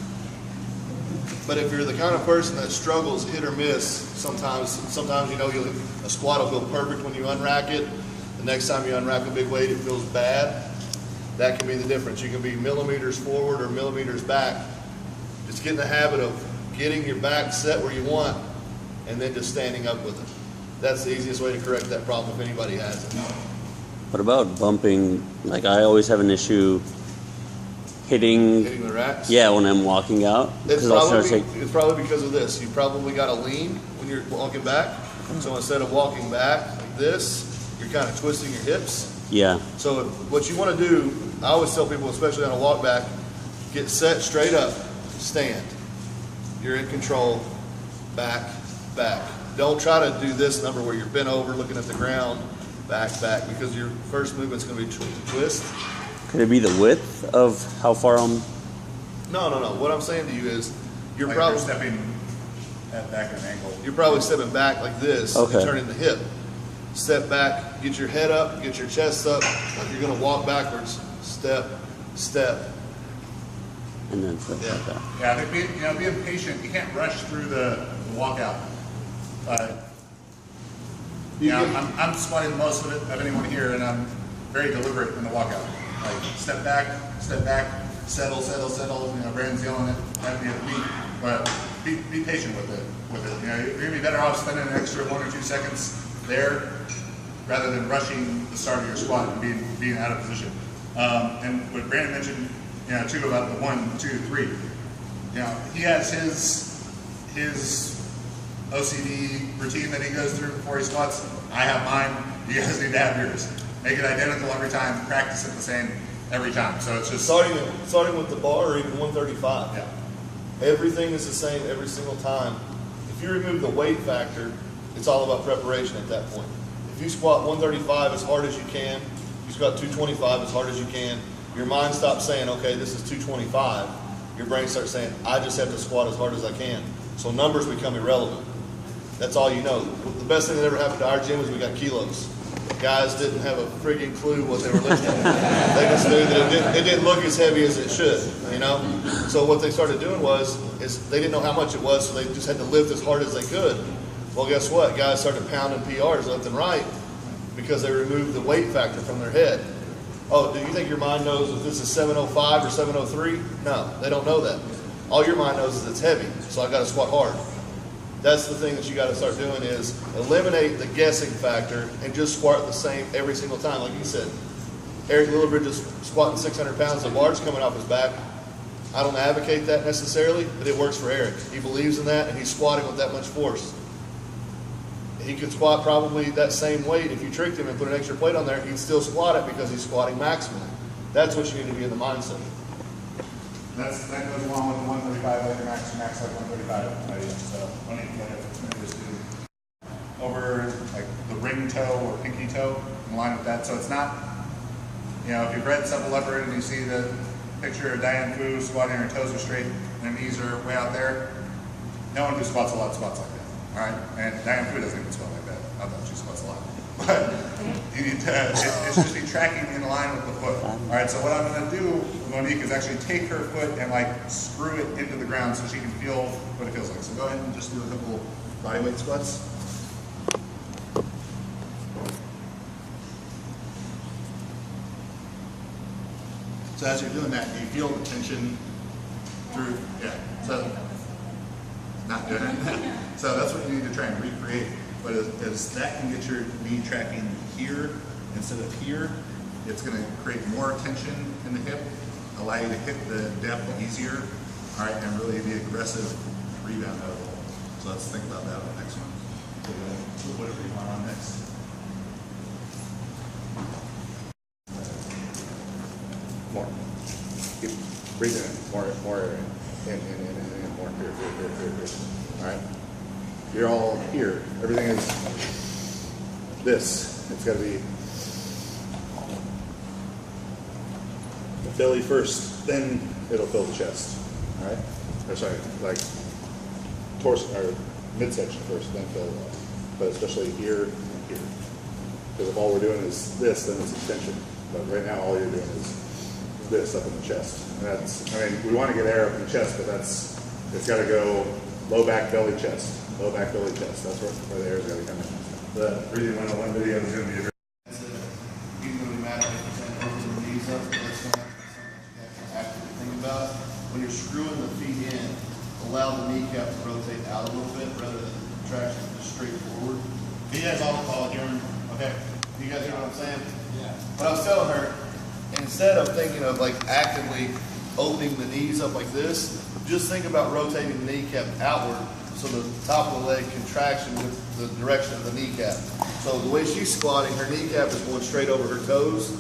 But if you're the kind of person that struggles hit or miss, sometimes you know, a squat will feel perfect when you unrack it. The next time you unrack a big weight, it feels bad. That can be the difference. You can be millimeters forward or millimeters back. Just get in the habit of getting your back set where you want, and then just standing up with it. That's the easiest way to correct that problem if anybody has it. What about bumping? Like, I always have an issue hitting the racks? Yeah, when I'm walking out. It's probably because of this. You probably got to lean when you're walking back. So instead of walking back like this, you're kind of twisting your hips. Yeah. So what you want to do, I always tell people, especially on a walk back, get set straight up, stand. You're in control, back, back. Don't try to do this number where you're bent over looking at the ground, back, back, because your first movement's going to be to twist. Could it be the width of how far I'm? No. What I'm saying to you is, you're like probably you're stepping back at an angle. You're probably stepping back like this, okay, and turning the hip. Step back, get your head up, get your chest up, like you're going to walk backwards. Step, step. And then flip like that. Yeah, I think being patient. You can't rush through the walkout. I'm squatting most of it of anyone here, and I'm very deliberate in the walkout. Like step back, settle. Brandon's yelling at me at the beat, but be patient with it. You're gonna be better off spending an extra 1 or 2 seconds there rather than rushing the start of your squat and being out of position. And what Brandon mentioned, too, about the 1, 2, 3. He has his OCD routine that he goes through before he squats. I have mine. You guys need to have yours. Make it identical every time. Practice it the same every time. So it's just starting with the bar or even 135. Yeah. Everything is the same every single time. If you remove the weight factor, it's all about preparation at that point. If you squat 135 as hard as you can, you squat 225 as hard as you can, your mind stops saying, okay, this is 225. Your brain starts saying, I just have to squat as hard as I can. So numbers become irrelevant. That's all you know. The best thing that ever happened to our gym was we got kilos. Guys didn't have a freaking clue what they were lifting. They just knew that it didn't look as heavy as it should, So what they started doing is they didn't know how much it was, so they just had to lift as hard as they could. Well, guess what? Guys started pounding PRs left and right because they removed the weight factor from their head. Oh, do you think your mind knows if this is 705 or 703? No, they don't know that. All your mind knows is it's heavy, so I got to squat hard. That's the thing that you got to start doing is eliminate the guessing factor and just squat the same every single time. Like you said, Eric Lillibridge is squatting 600 pounds of bars coming off his back. I don't advocate that necessarily, but it works for Eric. He believes in that, and he's squatting with that much force. He could squat probably that same weight. If you tricked him and put an extra plate on there, he'd still squat it because he's squatting maximally. That's what you need to be in the mindset. That goes along with the 135 like max like 135. So when you just do over like the ring toe or pinky toe in line with that. So it's not, if you've read Supple Leopard and you see the picture of Diane Fu squatting, her toes are straight and her knees are way out there, no one who squats a lot squats like that. All right, and Diane Fu doesn't even squat like that. Not that she squats a lot, but you need to. It should just be tracking in line with the foot. All right, so what I'm going to do with Monique is actually take her foot and like screw it into the ground so she can feel what it feels like. So go ahead and just do a couple body weight squats. So as you're doing that, you feel the tension through, yeah. So not doing it. So that's what you need to try and recreate. But as that can get your knee tracking here instead of here, it's going to create more tension in the hip, allow you to hit the depth easier, all right, and really be aggressive rebound out of the hole. So let's think about that on the next one. So put whatever you want on next. More. Breathe in. More air in. In. More. Here. All right. You're all here. Everything is this. It's got to be the belly first, then it'll fill the chest. All right. Or sorry, like torso or midsection first, then fill it up. But especially here and here. Because if all we're doing is this, then it's extension. But right now, all you're doing is this up in the chest. And that's, I mean, we want to get air up in the chest, but it's got to go low back, belly, chest. Low back, belly, chest. That's where the air's got to come in. The Breathing 101 video is going to be a Even though we matter if it's over the knees up, that's going to have to be something you have to think about. When you're screwing the feet in, allow the kneecap to rotate out a little bit rather than traction just straight forward. You guys all follow hearing? Okay. You guys hear what I'm saying? Yeah. What I was telling her, instead of thinking of like actively opening the knees up like this, just think about rotating the kneecap outward so the top of the leg contraction with the direction of the kneecap. So the way she's squatting, her kneecap is going straight over her toes.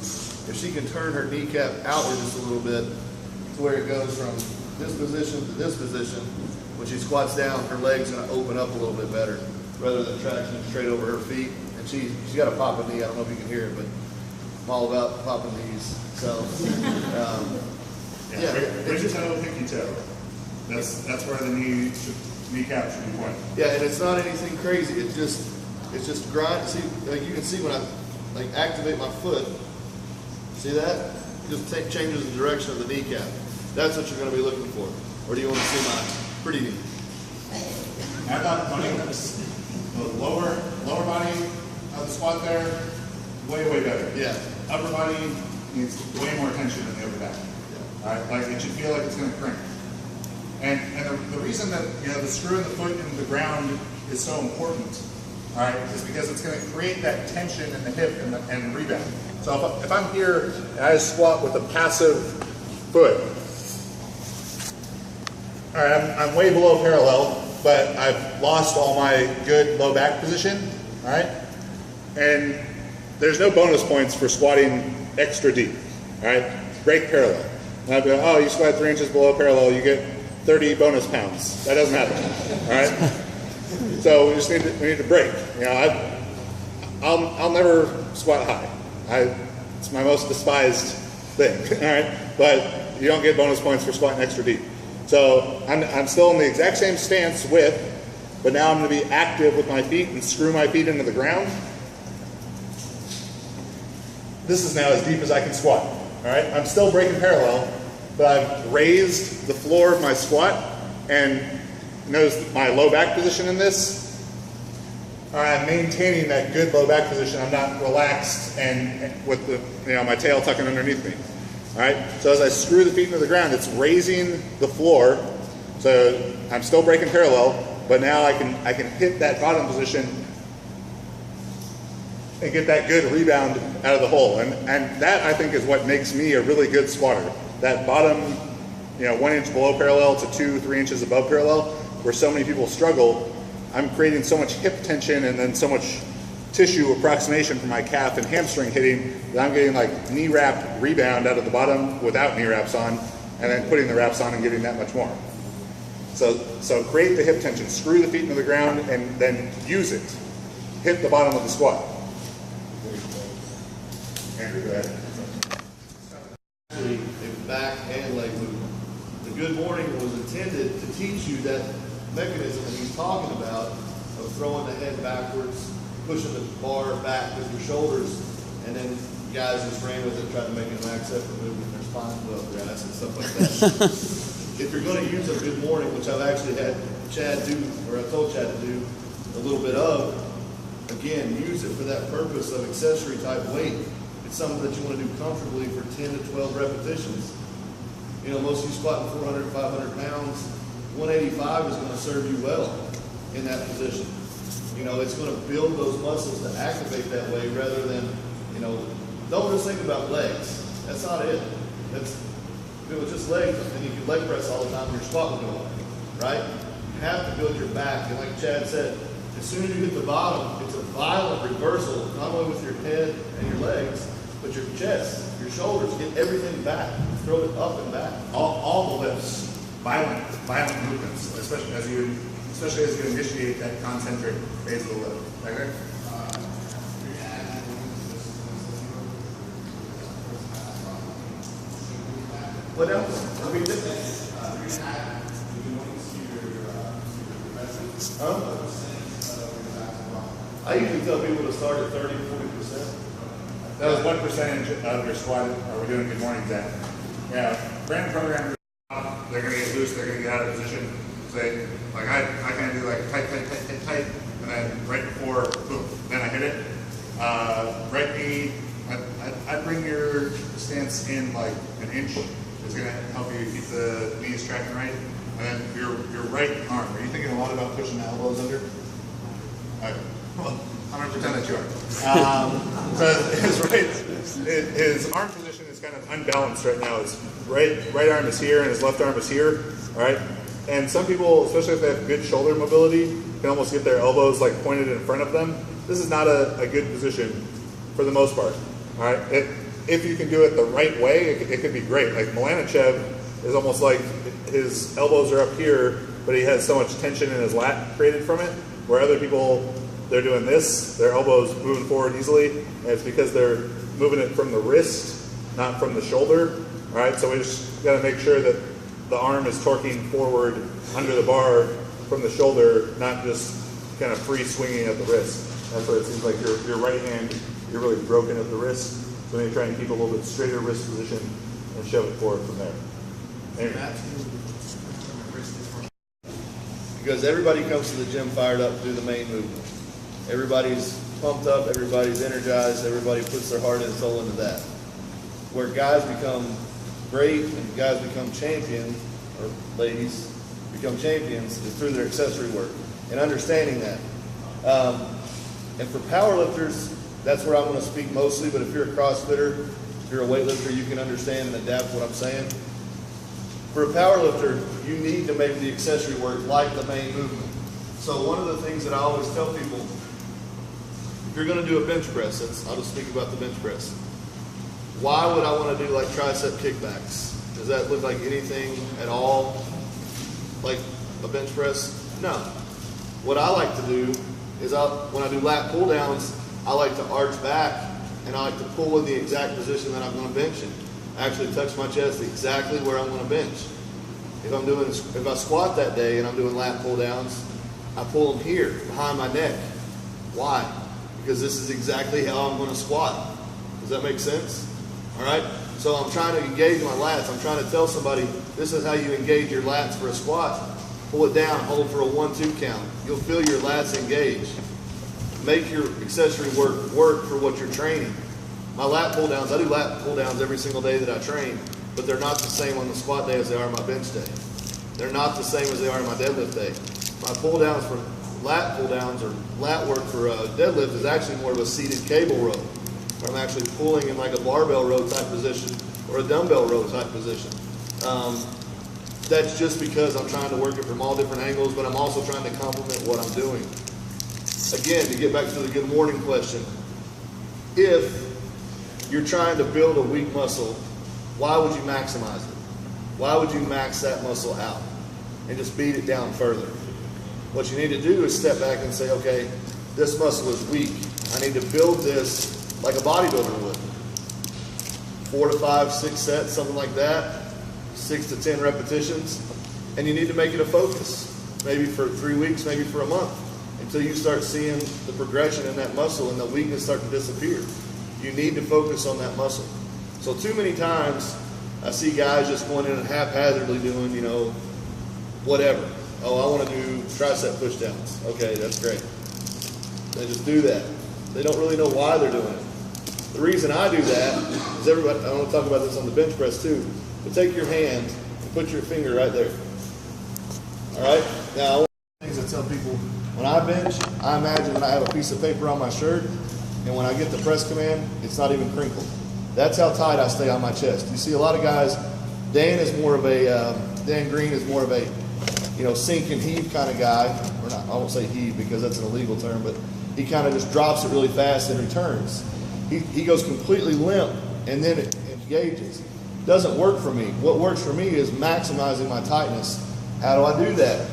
If she can turn her kneecap outward just a little bit to where it goes from this position to this position, when she squats down, her leg's going to open up a little bit better rather than traction straight over her feet. And she's got a pop a knee. I don't know if you can hear it, but I'm all about popping knees. So, bridge toe, pinky toe. That's where the kneecap should be pointing. Yeah, and it's not anything crazy. It's just grind. See, like you can see when I like activate my foot. See that? It just changes the direction of the kneecap. That's what you're going to be looking for. Or do you want to see my pretty knee? I thought the lower body of the squat there, way better. Yeah. Upper body needs way more tension than the upper back. All right, like it should feel like it's going to crank. And the reason that the screwing the foot into the ground is so important, all right, is because it's going to create that tension in the hip and rebound. So if I'm here and I squat with a passive foot, all right, I'm way below parallel, but I've lost all my good low back position, all right, and there's no bonus points for squatting extra deep, all right, break parallel. And I'd go, oh, you squat 3 inches below parallel, you get 30 bonus pounds. That doesn't happen, all right? So we need to break. I'll never squat high. It's my most despised thing, all right? But you don't get bonus points for squatting extra deep. So I'm still in the exact same stance but now I'm going to be active with my feet and screw my feet into the ground. This is now as deep as I can squat, all right? I'm still breaking parallel, but I've raised the floor of my squat, and notice my low back position in this. All right, I'm maintaining that good low back position. I'm not relaxed and with my tail tucking underneath me. All right, so as I screw the feet into the ground, it's raising the floor. So I'm still breaking parallel, but now I can hit that bottom position and get that good rebound out of the hole. And that, I think, is what makes me a really good squatter. That bottom, 1 inch below parallel to 2-3 inches above parallel, where so many people struggle, I'm creating so much hip tension and then so much tissue approximation from my calf and hamstring hitting that I'm getting like knee wrap rebound out of the bottom without knee wraps on, and then putting the wraps on and getting that much more. So create the hip tension, screw the feet into the ground, and then use it. Hit the bottom of the squat. Andrew, go ahead. A back and leg movement. The good morning was intended to teach you that mechanism that he's talking about of throwing the head backwards, pushing the bar back with your shoulders, and then guys just ran with it, tried to make it an max effort movement, their spines above grass and stuff like that. If you're going to use a good morning, which I've actually had Chad do, or I told Chad to do a little bit of, again, use it for that purpose of accessory type weight. It's something that you want to do comfortably for 10 to 12 repetitions. You know, most of you squatting 400, 500 pounds, 185 is going to serve you well in that position. You know, it's going to build those muscles to activate that way rather than, you know, don't just think about legs. That's not it. That's, if it was just legs, and you can leg press all the time, your squat would go up, right? You have to build your back, and like Chad said, as soon as you hit the bottom, it's a violent reversal, not only with your head and your legs, but your chest, your shoulders, get everything back. Throw it up and back. All the lifts, violent movements, especially as you initiate that concentric phase of the lift. Okay? What else? I mean, I usually tell people to start at 30 to 40%. That was what percentage of your squat are we doing good mornings at? Yeah, brand programmers, they're going to get loose, they're going to get out of position. Say, like I kind of do like tight, and then right before, boom, then I hit it. Right knee, I bring your stance in like an inch. It's going to help you keep the knees tracking right. And then your right arm, are you thinking a lot about pushing the elbows under? Well, I'm going to pretend that you are. So his arm position is kind of unbalanced right now. His right arm is here and his left arm is here. All right. And some people, especially if they have good shoulder mobility, can almost get their elbows like pointed in front of them. This is not a good position for the most part. All right. If you can do it the right way, it could be great. Like Milanichev is almost like his elbows are up here, but he has so much tension in his lat created from it. Where other people, they're doing this, their elbows moving forward easily, and it's because they're moving it from the wrist, not from the shoulder. All right. So we just got to make sure that the arm is torquing forward under the bar from the shoulder, not just kind of free swinging at the wrist. That's what it seems like. Your right hand, you're really broken at the wrist. So then you try and keep a little bit straighter wrist position and shove it forward from there. Anyway. Because everybody comes to the gym fired up to do the main movement. Everybody's pumped up, everybody's energized, everybody puts their heart and soul into that. Where guys become great and guys become champion, or ladies become champions, is through their accessory work and understanding that. And for powerlifters, that's where I'm going to speak mostly, but if you're a CrossFitter, if you're a weightlifter, you can understand and adapt what I'm saying. For a powerlifter, you need to make the accessory work like the main movement. So one of the things that I always tell people, if you're going to do a bench press, I'll just speak about the bench press. Why would I want to do like tricep kickbacks? Does that look like anything at all like a bench press? No. What I like to do is when I do lat pull downs, I like to arch back and I like to pull in the exact position that I'm going to bench in. I actually touch my chest exactly where I'm going to bench. If I squat that day and I'm doing lat pull downs, I pull them here behind my neck. Why? Because this is exactly how I'm going to squat. Does that make sense? All right. So I'm trying to engage my lats. I'm trying to tell somebody this is how you engage your lats for a squat. Pull it down, hold for a 1-2 count. You'll feel your lats engage. Make your accessory work for what you're training. My lat pull downs, I do lat pull downs every single day that I train, but they're not the same on the squat day as they are on my bench day. They're not the same as they are on my deadlift day. My pull downs for lat pull downs or lat work for deadlift is actually more of a seated cable row, where I'm actually pulling in like a barbell row type position or a dumbbell row type position. That's just because I'm trying to work it from all different angles, but I'm also trying to complement what I'm doing. Again, to get back to the good morning question, if you're trying to build a weak muscle, why would you maximize it? Why would you max that muscle out and just beat it down further? What you need to do is step back and say, okay, this muscle is weak. I need to build this like a bodybuilder would. 4 to 5, 6 sets, something like that. 6 to 10 repetitions. And you need to make it a focus. maybe for 3 weeks, maybe for a month, until you start seeing the progression in that muscle and the weakness start to disappear. You need to focus on that muscle. So too many times I see guys just going in and haphazardly doing, you know, whatever. Oh, I want to do tricep pushdowns. Okay, that's great. They just do that. They don't really know why they're doing it. The reason I do that is everybody, I want to talk about this on the bench press too, but take your hand and put your finger right there. All right? Now, one of the things I tell people, when I bench, I imagine that I have a piece of paper on my shirt, and when I get the press command, it's not even crinkled. That's how tight I stay on my chest. You see a lot of guys, Dan Green is more of a, you know, sink and heave kind of guy. Or not, I won't say heave because that's an illegal term, but he kind of just drops it really fast and returns. He goes completely limp and then it engages. Doesn't work for me. What works for me is maximizing my tightness. How do I do that?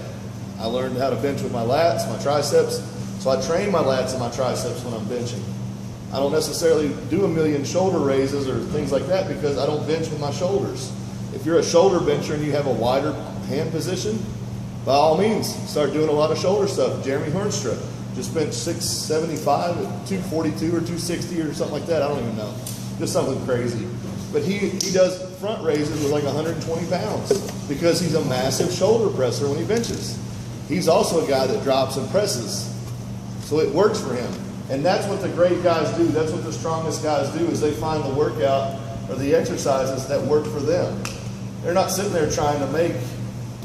I learned how to bench with my lats, my triceps. So I train my lats and my triceps when I'm benching. I don't necessarily do a million shoulder raises or things like that because I don't bench with my shoulders. If you're a shoulder bencher and you have a wider hand position, by all means, start doing a lot of shoulder stuff. Jeremy Hornstra just benched 675 at 242 or 260 or something like that. I don't even know. Just something crazy. But he does front raises with like 120 pounds because he's a massive shoulder presser when he benches. He's also a guy that drops and presses. So it works for him. And that's what the great guys do. That's what the strongest guys do is they find the workout or the exercises that work for them. They're not sitting there trying to make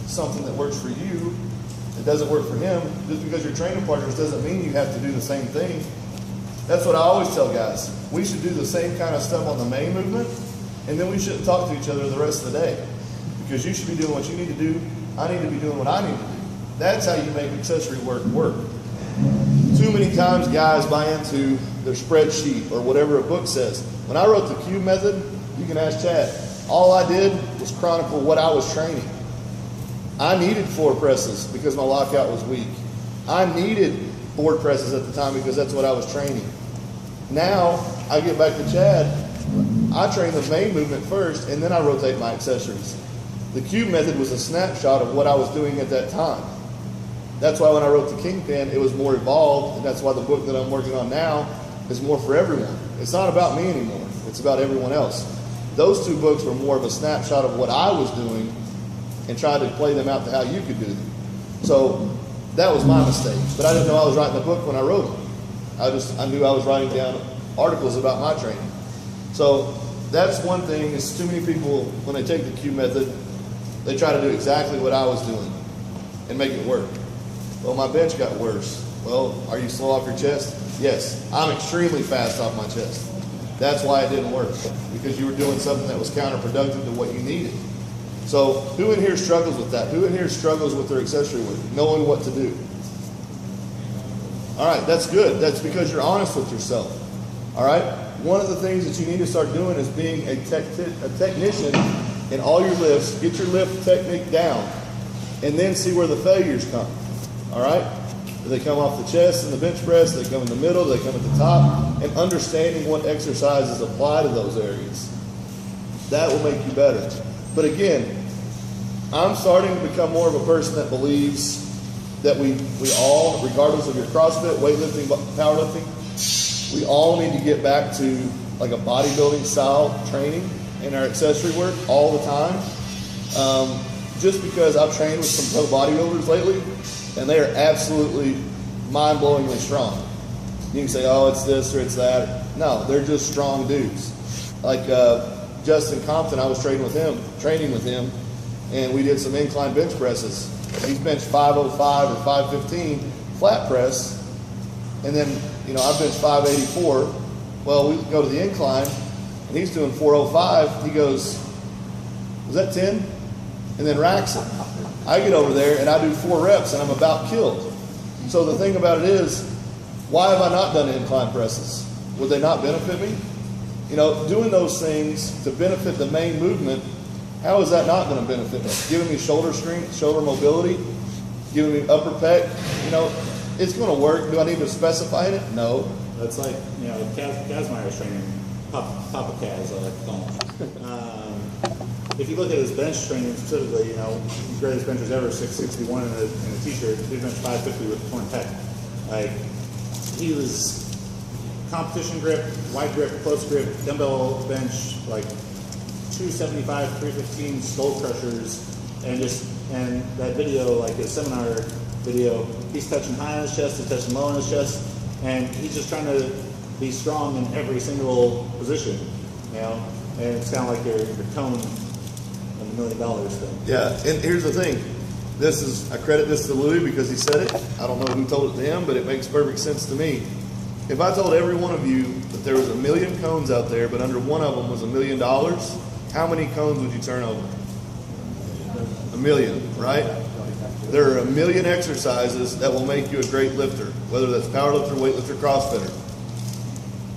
something that works for you. It doesn't work for him. Just because you're training partners doesn't mean you have to do the same thing. That's what I always tell guys. We should do the same kind of stuff on the main movement, and then we shouldn't talk to each other the rest of the day. Because you should be doing what you need to do. I need to be doing what I need to do. That's how you make accessory work work. Too many times guys buy into their spreadsheet or whatever a book says. When I wrote the cube method, you can ask Chad, all I did was chronicle what I was training. I needed floor presses because my lockout was weak. I needed board presses at the time because that's what I was training. Now, I get back to Chad, I train the main movement first and then I rotate my accessories. The cube method was a snapshot of what I was doing at that time. That's why when I wrote the Kingpin, it was more evolved, and that's why the book that I'm working on now is more for everyone. It's not about me anymore. It's about everyone else. Those two books were more of a snapshot of what I was doing and tried to play them out to how you could do them. So that was my mistake. But I didn't know I was writing the book when I wrote it. I knew I was writing down articles about my training. So that's one thing is too many people, when they take the cube method, they try to do exactly what I was doing and make it work. Well, my bench got worse. Well, are you slow off your chest? Yes. I'm extremely fast off my chest. That's why it didn't work, because you were doing something that was counterproductive to what you needed. So who in here struggles with that? Who in here struggles with their accessory work, knowing what to do? All right, that's good. That's because you're honest with yourself. All right? One of the things that you need to start doing is being a technician in all your lifts. Get your lift technique down, and then see where the failures come. All right? Do they come off the chest in the bench press? Do they come in the middle? Do they come at the top? And understanding what exercises apply to those areas. That will make you better. But again, I'm starting to become more of a person that believes that we all, regardless of your CrossFit, weightlifting, powerlifting, we all need to get back to like a bodybuilding style training in our accessory work all the time. Just because I've trained with some pro bodybuilders lately, and they are absolutely mind-blowingly strong. You can say, oh, it's this or it's that. No, they're just strong dudes. Like Justin Compton, I was training with him, and we did some incline bench presses. He's benched 505 or 515 flat press, and then, you know, I benched 584. Well, we go to the incline, and he's doing 405. He goes, was that 10? And then racks it. I get over there and I do 4 reps and I'm about killed. So the thing about it is, why have I not done incline presses? Would they not benefit me? You know, doing those things to benefit the main movement, how is that not going to benefit me? Giving me shoulder strength, shoulder mobility, giving me upper pec, you know, it's going to work. Do I need to specify it? No. That's like, you know, Kaz Meyer's training, Papa Kaz, I like to call him. if you look at his bench training specifically, you know, his greatest benchers ever, 661 in a t-shirt. He benched 550 with a torn pec. Like, he was competition grip, wide grip, close grip, dumbbell bench, like 275, 315 skull crushers, and that video, like his seminar video, he's touching high on his chest, he's touching low on his chest, and he's just trying to be strong in every single position, you know. And it's kind of like your tone of $1 million thing. Yeah, and here's the thing. I credit this to Louis because he said it. I don't know who told it to him, but it makes perfect sense to me. If I told every one of you that there was 1 million cones out there, but under one of them was $1 million, how many cones would you turn over? 1 million, right? There are 1 million exercises that will make you a great lifter, whether that's powerlifter, weightlifter, crossfitter.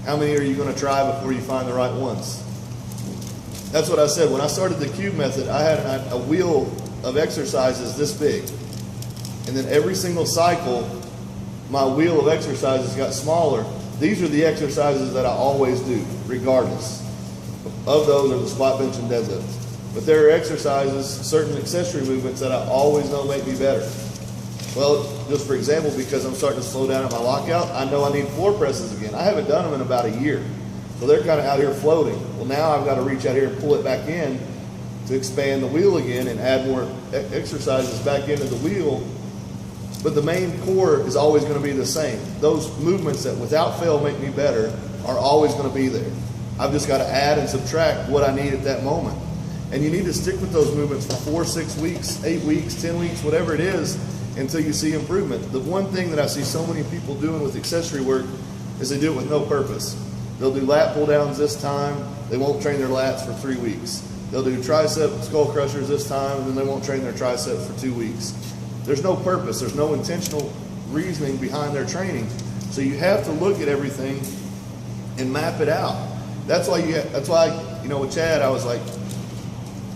How many are you going to try before you find the right ones? That's what I said. When I started the cube method, I had a wheel of exercises this big. And then every single cycle, my wheel of exercises got smaller. These are the exercises that I always do, regardless. Of those are the squat, bench, and deadlifts. But there are exercises, certain accessory movements that I always know make me better. Well, just for example, because I'm starting to slow down at my lockout, I know I need floor presses again. I haven't done them in about a year. So they're kind of out here floating. Well, now I've got to reach out here and pull it back in to expand the wheel again and add more exercises back into the wheel. But the main core is always going to be the same. Those movements that without fail make me better are always going to be there. I've just got to add and subtract what I need at that moment. And you need to stick with those movements for 4, 6 weeks, 8 weeks, 10 weeks, whatever it is, until you see improvement. The one thing that I see so many people doing with accessory work is they do it with no purpose. They'll do lat pull downs this time, they won't train their lats for 3 weeks. They'll do tricep skull crushers this time, and then they won't train their triceps for 2 weeks. There's no purpose, there's no intentional reasoning behind their training. So you have to look at everything and map it out. That's why, you know, with Chad, I was like,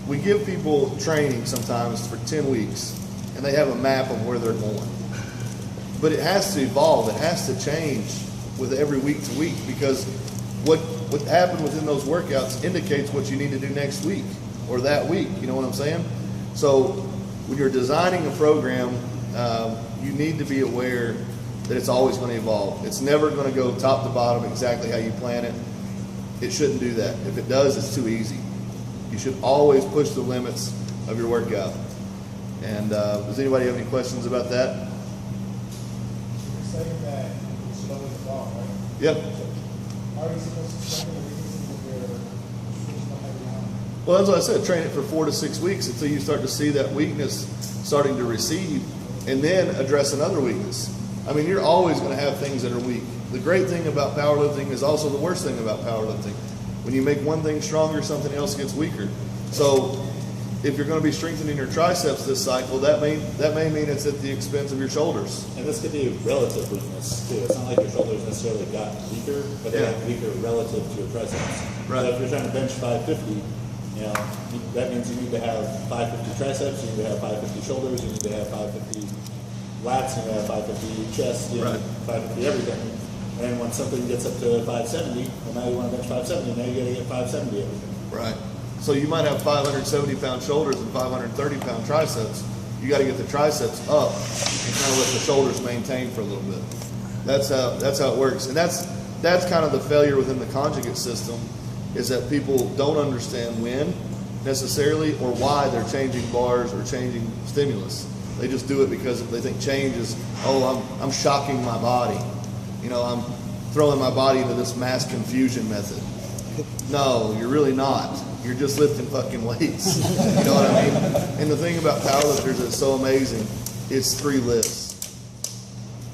we give people training sometimes for 10 weeks, and they have a map of where they're going. But it has to evolve, it has to change with every week to week, because what happened within those workouts indicates what you need to do next week or that week. You know what I'm saying? So when you're designing a program, you need to be aware that it's always going to evolve. It's never going to go top to bottom exactly how you plan it. It shouldn't do that. If it does, it's too easy. You should always push the limits of your workout. And does anybody have any questions about that? You're saying that it's slow as evolve, right? Yep. How are you supposed to strengthen the weaknesses if you're heavy on? Well, that's what I said. Train it for 4 to 6 weeks until you start to see that weakness starting to recede, and then address another weakness. I mean, you're always going to have things that are weak. The great thing about powerlifting is also the worst thing about powerlifting. When you make one thing stronger, something else gets weaker. So if you're going to be strengthening your triceps this cycle, that may mean it's at the expense of your shoulders. And this could be a relative weakness too. It's not like your shoulders necessarily got weaker, but they got weaker relative to your triceps. Right. So if you're trying to bench 550, you know, that means you need to have 550 triceps, you need to have 550 shoulders, you need to have 550 lats, you need to have 550 chest, you know, 550 everything. And when something gets up to 570, well, now you want to bench 570, now you got to get 570 everything. Right. So you might have 570-pound shoulders and 530-pound triceps. You got to get the triceps up and kind of let the shoulders maintain for a little bit. That's how it works. And that's kind of the failure within the conjugate system, is that people don't understand when necessarily or why they're changing bars or changing stimulus. They just do it because they think change is, oh, I'm shocking my body. You know, I'm throwing my body into this mass confusion method. No, you're really not. You're just lifting fucking weights. You know what I mean? And the thing about powerlifters that's so amazing, it's 3 lifts.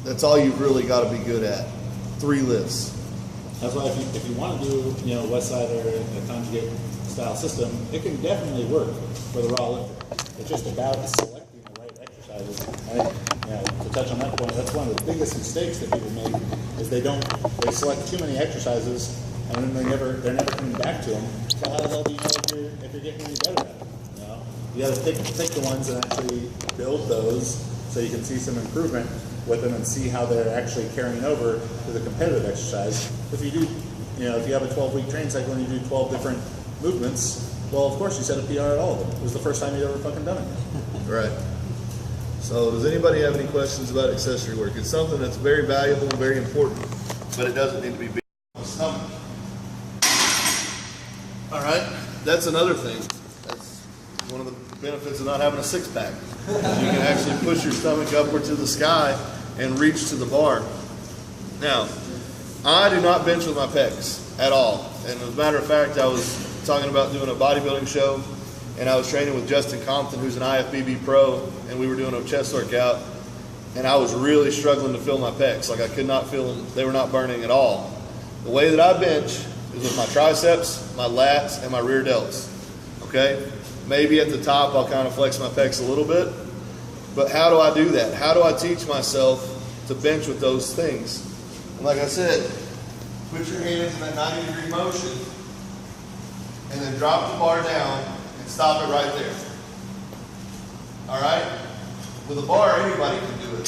That's all you've really got to be good at. 3 lifts. That's why if you want to do, you know, West Side or a conjugate style system, it can definitely work for the raw lifter. It's just about selecting the right exercises. And, you know, to touch on that point, that's one of the biggest mistakes that people make, is they select too many exercises, and then they're never coming back to them. So how the hell do you know if you're getting any better at it? You know, you got to pick the ones and actually build those so you can see some improvement with them and see how they're actually carrying over to the competitive exercise. If you do, you know, if you have a 12-week training cycle and you do 12 different movements, Well, of course you set a PR at all of them. It was the first time you'd ever fucking done it. Right. So does anybody have any questions about accessory work? It's something that's very valuable and very important, but it doesn't need to be big on the stomach. All right, that's another thing. That's one of the benefits of not having a six-pack. You can actually push your stomach upward to the sky and reach to the bar. Now, I do not bench with my pecs at all. And as a matter of fact, I was talking about doing a bodybuilding show, and I was training with Justin Compton, who's an IFBB pro, and we were doing a chest workout, and I was really struggling to feel my pecs. Like I could not feel them. They were not burning at all. The way that I bench is with my triceps, my lats, and my rear delts. Okay? Maybe at the top I'll kind of flex my pecs a little bit, but how do I do that? How do I teach myself to bench with those things? And like I said, put your hands in that 90-degree motion, and then drop the bar down and stop it right there. All right? With a bar, anybody can do it.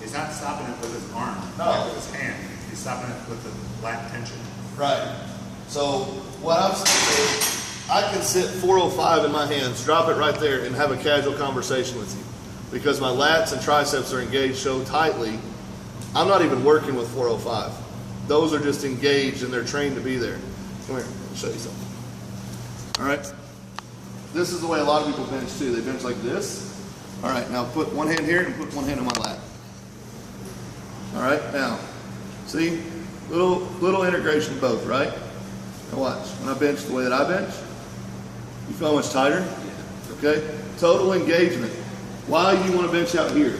He's not stopping it with his arm, No. with his hand. He's stopping it with the lat tension. Right. So what I'm saying is, I can sit 405 in my hands, drop it right there, and have a casual conversation with you. Because my lats and triceps are engaged so tightly, I'm not even working with 405. Those are just engaged and they're trained to be there. Come here, I'll show you something. All right. This is the way a lot of people bench too. They bench like this. All right, now put one hand here and put one hand on my lap. All right, now, see, little integration of both, right? Now watch, when I bench the way that I bench, you feel how much tighter? Okay, total engagement. Why do you want to bench out here?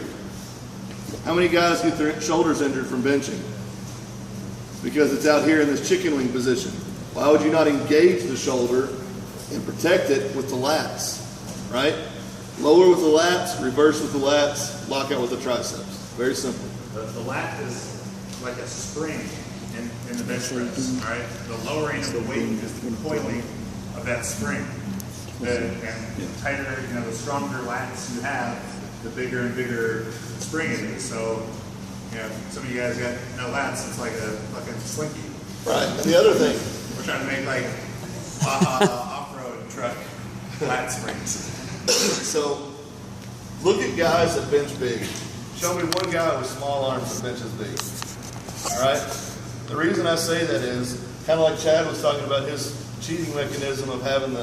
How many guys get their shoulders injured from benching? Because it's out here in this chicken wing position. Why would you not engage the shoulder and protect it with the lats, right? Lower with the lats, reverse with the lats, lock out with the triceps. Very simple. The lat is like a spring in the bench press, right? The lowering of the weight is the coiling of that spring. And the tighter, the stronger lats you have, the bigger and bigger spring it is. So, some of you guys got no lats, it's like a fucking slinky. Right, and the other thing. We're trying to make like off-road truck lat springs. So, look at guys that bench big. Show me one guy with small arms that benches big. All right? The reason I say that is, kind of like Chad was talking about his cheating mechanism of having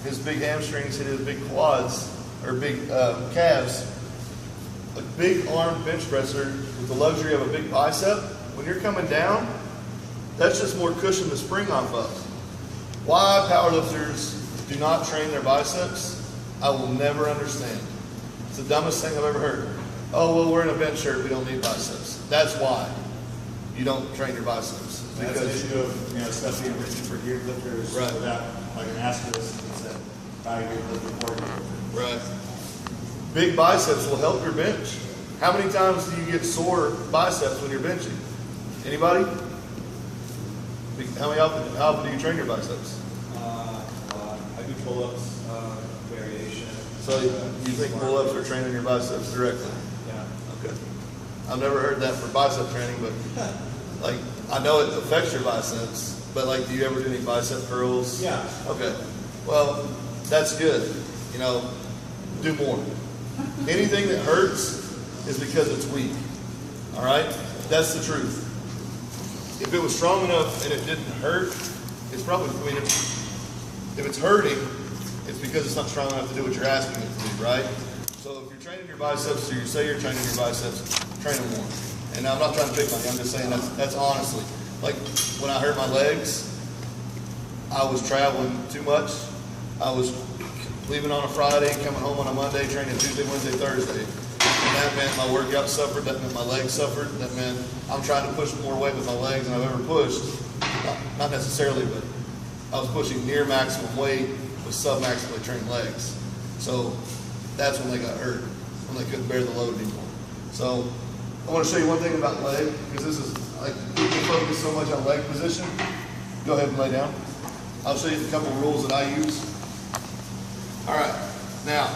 his big hamstrings hit his big quads, or big calves. A big armed bench presser with the luxury of a big bicep, when you're coming down, that's just more cushion to spring off of. Why powerlifters do not train their biceps, I will never understand. It's the dumbest thing I've ever heard. Oh, well, we're in a bench shirt, we don't need biceps. That's why you don't train your biceps. That's an issue of stuff being written for geared lifters Right. without like an asterisk that said value lifter for geared lifter. Right. Big biceps will help your bench. How many times do you get sore biceps when you're benching? Anybody? How often do you train your biceps? I do pull-ups, variation. So you think pull-ups are training your biceps directly? Yeah. Okay. I've never heard that for bicep training, but like I know it affects your biceps, but like do you ever do any bicep curls? Yeah. Okay. Well, that's good. Do more. Anything that hurts is because it's weak. All right? That's the truth. If it was strong enough and it didn't hurt, it's probably, if it's hurting, it's because it's not strong enough to do what you're asking it to do, right? So if you're training your biceps, or you say you're training your biceps, train them more. And I'm not trying to pick on you, I'm just saying that's honestly. Like when I hurt my legs, I was traveling too much. I was leaving on a Friday, coming home on a Monday, training Tuesday, Wednesday, Thursday. And that meant my workout suffered, that meant my legs suffered, that meant I'm trying to push more weight with my legs than I've ever pushed. Not necessarily, but I was pushing near maximum weight with sub-maximally trained legs. So that's when they got hurt, when they couldn't bear the load anymore. So I want to show you one thing about leg, because this is, like, people focus so much on leg position. Go ahead and lay down. I'll show you a couple of rules that I use. All right, now,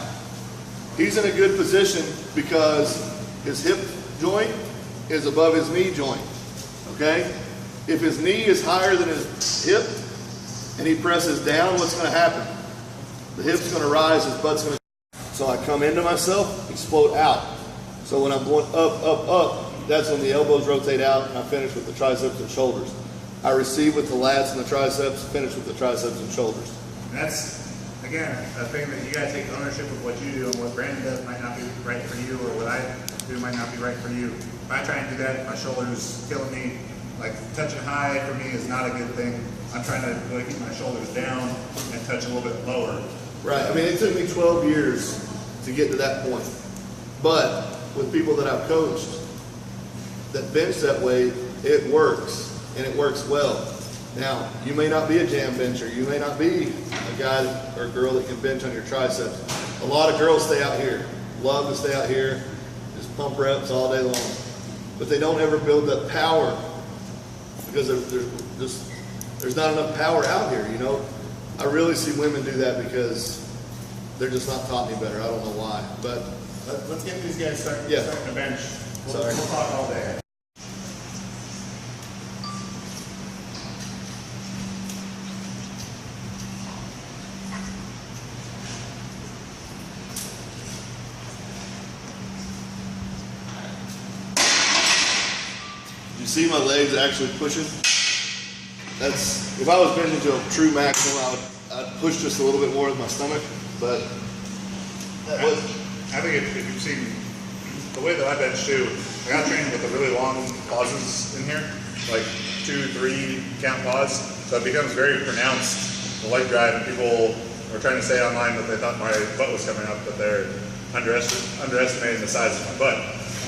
he's in a good position because his hip joint is above his knee joint, okay? If his knee is higher than his hip, and he presses down, what's going to happen? The hip's going to rise, his butt's going to. So I come into myself, explode out. So when I'm going up, up, up, that's when the elbows rotate out, and I finish with the triceps and shoulders. I receive with the lats and the triceps, finish with the triceps and shoulders. That's, again, a thing that you got to take ownership of what you do, and what Brandon does might not be right for you, or what I do might not be right for you. If I try and do that, my shoulder's killing me. Like, touching high for me is not a good thing. I'm trying to really keep my shoulders down and touch a little bit lower. Right. I mean, it took me 12 years to get to that point. But with people that I've coached that bench that way, it works, and it works well. Now, you may not be a jam bencher. You may not be a guy or a girl that can bench on your triceps. A lot of girls stay out here, love to stay out here, just pump reps all day long. But they don't ever build that power because there's not enough power out here, you know. I really see women do that because they're just not taught any better. I don't know why. But let's get these guys starting to bench. We'll talk all day. You see my legs actually pushing? That's, if I was bending to a true maximum, I'd push just a little bit more with my stomach, but that was. I think if you've seen the way that I bench too, I got trained with the really long pauses in here, like 2, 3 count pause, so it becomes very pronounced, the leg drive, and people are trying to say online that they thought my butt was coming up, but they're underestimating the size of my butt.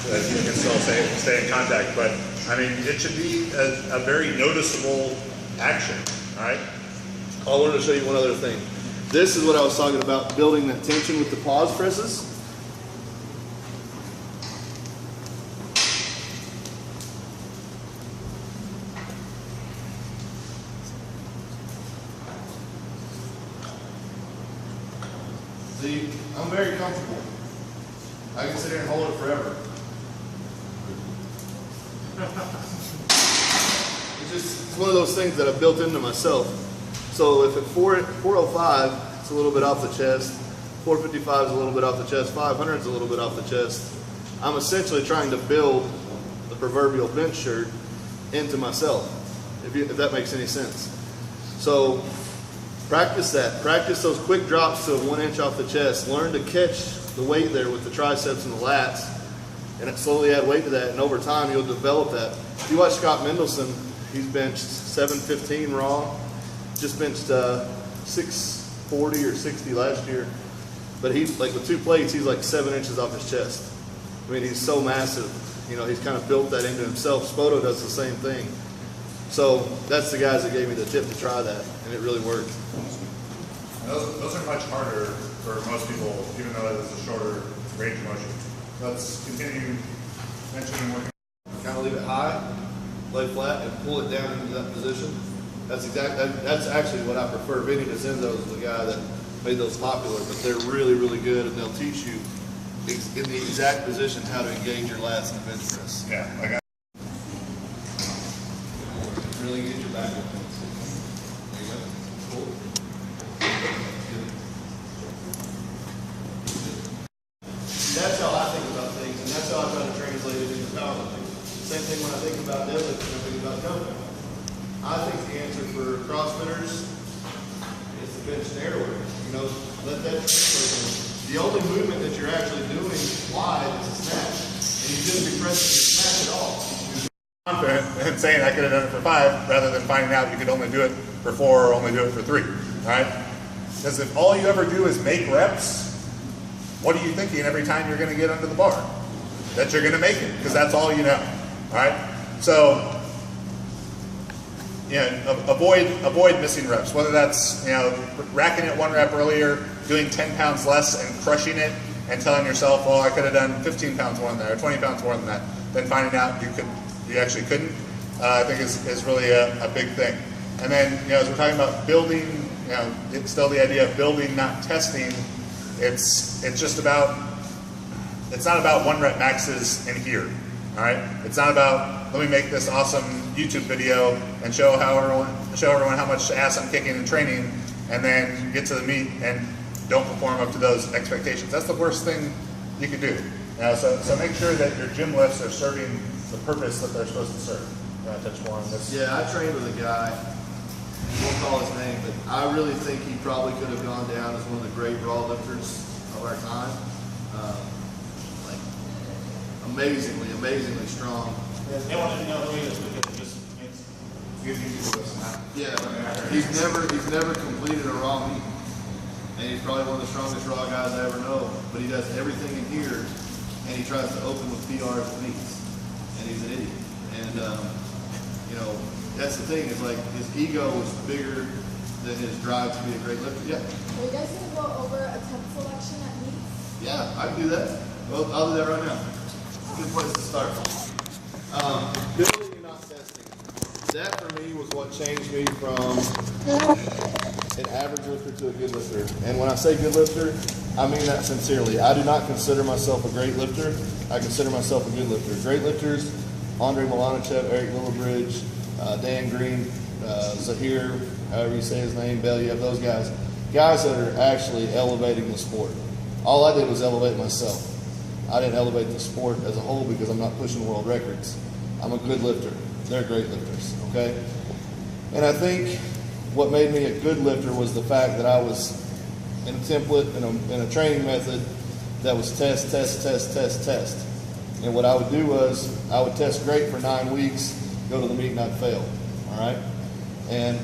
So that you can still stay in contact, but I mean, it should be a very noticeable action, all right? I wanted to show you one other thing. This is what I was talking about, building that tension with the pause presses. See, I'm very comfortable. I can sit here and hold it forever. It's one of those things that I've built into myself. So if at 405, it's a little bit off the chest, 455 is a little bit off the chest, 500 is a little bit off the chest, I'm essentially trying to build the proverbial bench shirt into myself, if that makes any sense. So practice that. Practice those quick drops to 1 inch off the chest. Learn to catch the weight there with the triceps and the lats, and slowly add weight to that, and over time you'll develop that. If you watch Scott Mendelson, he's benched 715 raw, just benched 640 or 60 last year. But he's like, with 2 plates, he's like 7 inches off his chest. I mean, he's so massive. You know, he's kind of built that into himself. Spoto does the same thing. So that's the guys that gave me the tip to try that, and it really worked. Those are much harder for most people, even though it is a shorter range of motion. Let's continue mentioning working. Kind of leave it high, lay flat, and pull it down into that position. That's actually what I prefer. Vinny DeCenzo is the guy that made those popular, but they're really, really good, and they'll teach you in the exact position how to engage your lats in the bench press. Yeah, like Really engage your back. There you go. Cool. That's how I think about things, and that's how I try to translate it into powerlifting. Same thing when I think about deadlifting, I think about jumping. I think the answer for CrossFitters is the bench and air work. You know, let that translate. The only movement that you're actually doing live is a snatch, and you shouldn't be pressing your snatch at all. confident and saying I could have done it for 5 rather than finding out you could only do it for 4 or only do it for 3, all right? Because if all you ever do is make reps, what are you thinking every time you're going to get under the bar? That you're going to make it, because that's all you know, all right? So, you know, avoid missing reps, whether that's, you know, racking it 1 rep earlier, doing 10 pounds less and crushing it and telling yourself, well, I could have done 15 pounds more than that or 20 pounds more than that, then finding out you actually couldn't, I think is really a big thing. And then, you know, as we're talking about building, you know, it's still the idea of building, not testing. It's just about, it's not about 1 rep maxes in here, all right? It's not about, let me make this awesome YouTube video and show how everyone show everyone how much ass I'm kicking in training, and then get to the meet and don't perform up to those expectations. That's the worst thing you could do. So make sure that your gym lifts are serving the purpose that they're supposed to serve. You want to touch more on this? Yeah, I trained with a guy, won't call his name, but I really think he probably could have gone down as one of the great raw lifters of our time. Like, amazingly strong. They wanted to know who he is because it just makes good use of us. Yeah, he's never completed a raw meet, and he's probably one of the strongest raw guys I ever know. But he does everything in here, and he tries to open with PRs at meets, and he's an idiot. And you know, that's the thing. Is like his ego is bigger than his drive to be a great lifter. Yeah. Are you guys gonna go over a temp selection at meets? Yeah, I can do that. Well, I'll do that right now. It's a good place to start. Building and not testing. That for me was what changed me from an average lifter to a good lifter. And when I say good lifter, I mean that sincerely. I do not consider myself a great lifter. I consider myself a good lifter. Great lifters, Andre Milanichev, Eric Lillibridge, Dan Green, Zahir, however you say his name, Belyev, those guys. Guys that are actually elevating the sport. All I did was elevate myself. I didn't elevate the sport as a whole because I'm not pushing world records. I'm a good lifter. They're great lifters, okay? And I think what made me a good lifter was the fact that I was in a template, in a training method that was test. And what I would do was I would test great for 9 weeks, go to the meet and not fail, all right? And,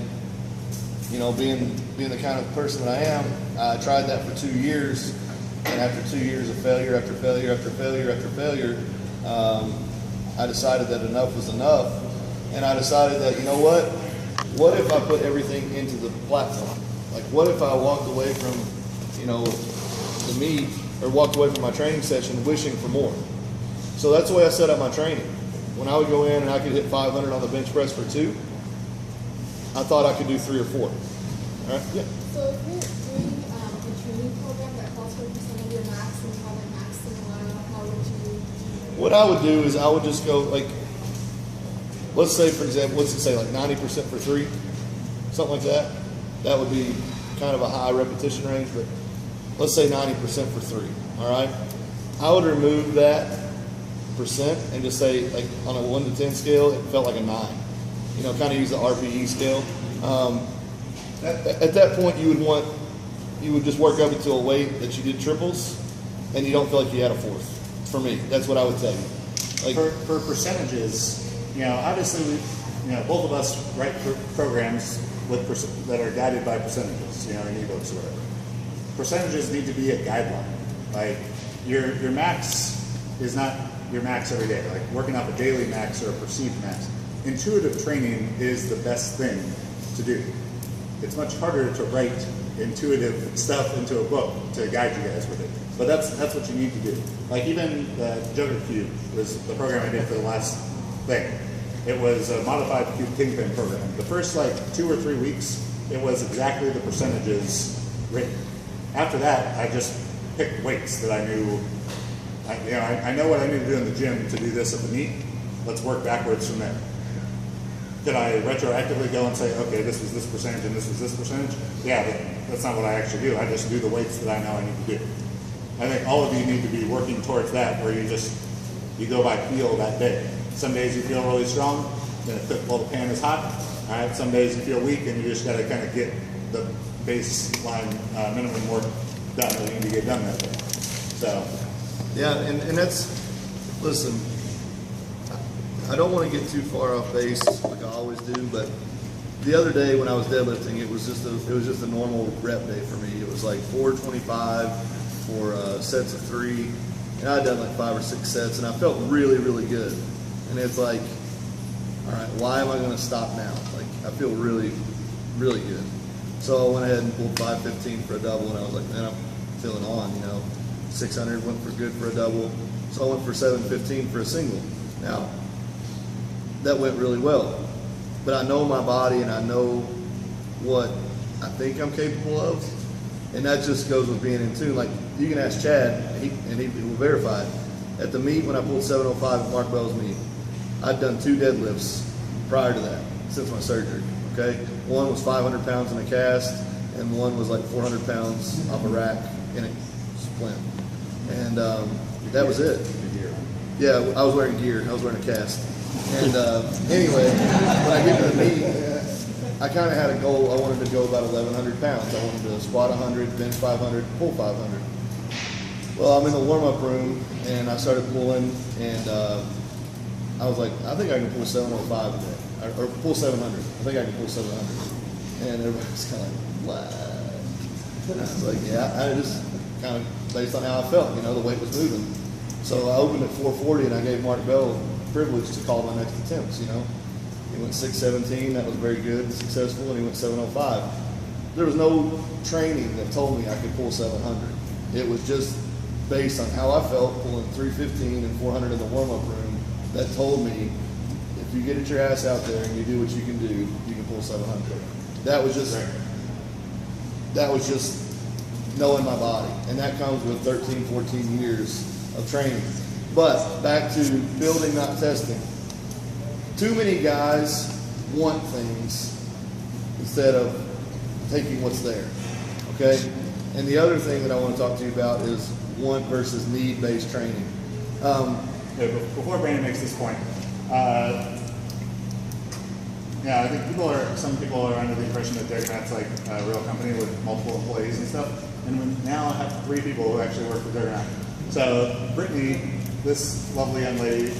you know, being the kind of person that I am, I tried that for 2 years. And after 2 years of failure after failure after failure after failure, I decided that enough was enough. And I decided that, you know what if I put everything into the platform? Like, what if I walked away from, you know, the meet, or walked away from my training session wishing for more? So that's the way I set up my training. When I would go in and I could hit 500 on the bench press for 2, I thought I could do 3 or 4. All right? Yeah. So if you're doing a training program that calls for percent of your max and you haven't maxed in a while, how would you? What I would do is I would just go, like, let's say, for example, let's say like 90% for 3, something like that. That would be kind of a high repetition range, but let's say 90% for 3, all right? I would remove that percent and just say, like, on a 1 to 10 scale, it felt like a 9. You know, kind of use the RPE scale. At that point, you would just work up into a weight that you did triples, and you don't feel like you had a 4th. For me, that's what I would tell you. Like, for percentages, you know, obviously, both of us write programs with that are guided by percentages, in ebooks or whatever. Percentages need to be a guideline. Like, your max is not your max every day. Like, working off a daily max or a perceived max. Intuitive training is the best thing to do. It's much harder to write intuitive stuff into a book to guide you guys with it. But that's what you need to do. Like, even the Joker Cube was the program I did for the last thing. It was a modified Cube Kingpin program. The first 2 or 3 weeks, it was exactly the percentages written. After that, I just picked weights that I knew. I know what I need to do in the gym to do this at the meet. Let's work backwards from there. Did I retroactively go and say, okay, this was this percentage and this was this percentage? Yeah, but that's not what I actually do. I just do the weights that I know I need to do. I think all of you need to be working towards that, where you go by feel that day. Some days you feel really strong, then the pan is hot. All right, some days you feel weak, and you just got to kind of get the baseline minimum work done that you need to get done that day. So, yeah, and that's, listen, I don't want to get too far off base like I always do, but the other day when I was deadlifting, it was just a normal rep day for me. It was like 425 for sets of 3, and I'd done like 5 or 6 sets, and I felt really, really good. And it's like, all right, why am I going to stop now? Like, I feel really, really good. So I went ahead and pulled 515 for a double, and I was like, man, I'm feeling on, 600 went for good for a double, so I went for 715 for a single. Now, that went really well, but I know my body and I know what I think I'm capable of, and that just goes with being in tune. Like, you can ask Chad, and he will verify it. At the meet when I pulled 705 at Mark Bell's meet, I'd done 2 deadlifts prior to that since my surgery. okay? One was 500 pounds in a cast, and one was like 400 pounds off a rack in a splint. And that was it. Yeah, I was wearing gear. I was wearing a cast. And anyway, when I get to the meet, I kind of had a goal. I wanted to go about 1,100 pounds. I wanted to squat 100, bench 500, pull 500. Well, I'm in the warm-up room, and I started pulling, and I was like, I think I can pull 705 today, or pull 700. I think I can pull 700. And everybody's kind of like, what? And I was like, yeah, I just kind of based on how I felt, you know, the weight was moving. So I opened at 440, and I gave Mark Bell the privilege to call my next attempts, you know. He went 617, that was very good and successful, and he went 705. There was no training that told me I could pull 700. It was just based on how I felt pulling 315 and 400 in the warm-up room that told me if you get your ass out there and you do what you can do, you can pull 700. That was just knowing my body, and that comes with 13, 14 years of training. But back to building, not testing. Too many guys want things instead of taking what's there, okay? And the other thing that I want to talk to you about is want versus need-based training. Before Brandon makes this point, yeah, I think some people are under the impression that Durganat's like a real company with multiple employees and stuff. And now I have 3 people who actually work for Durganat. So Brittany, this lovely young lady,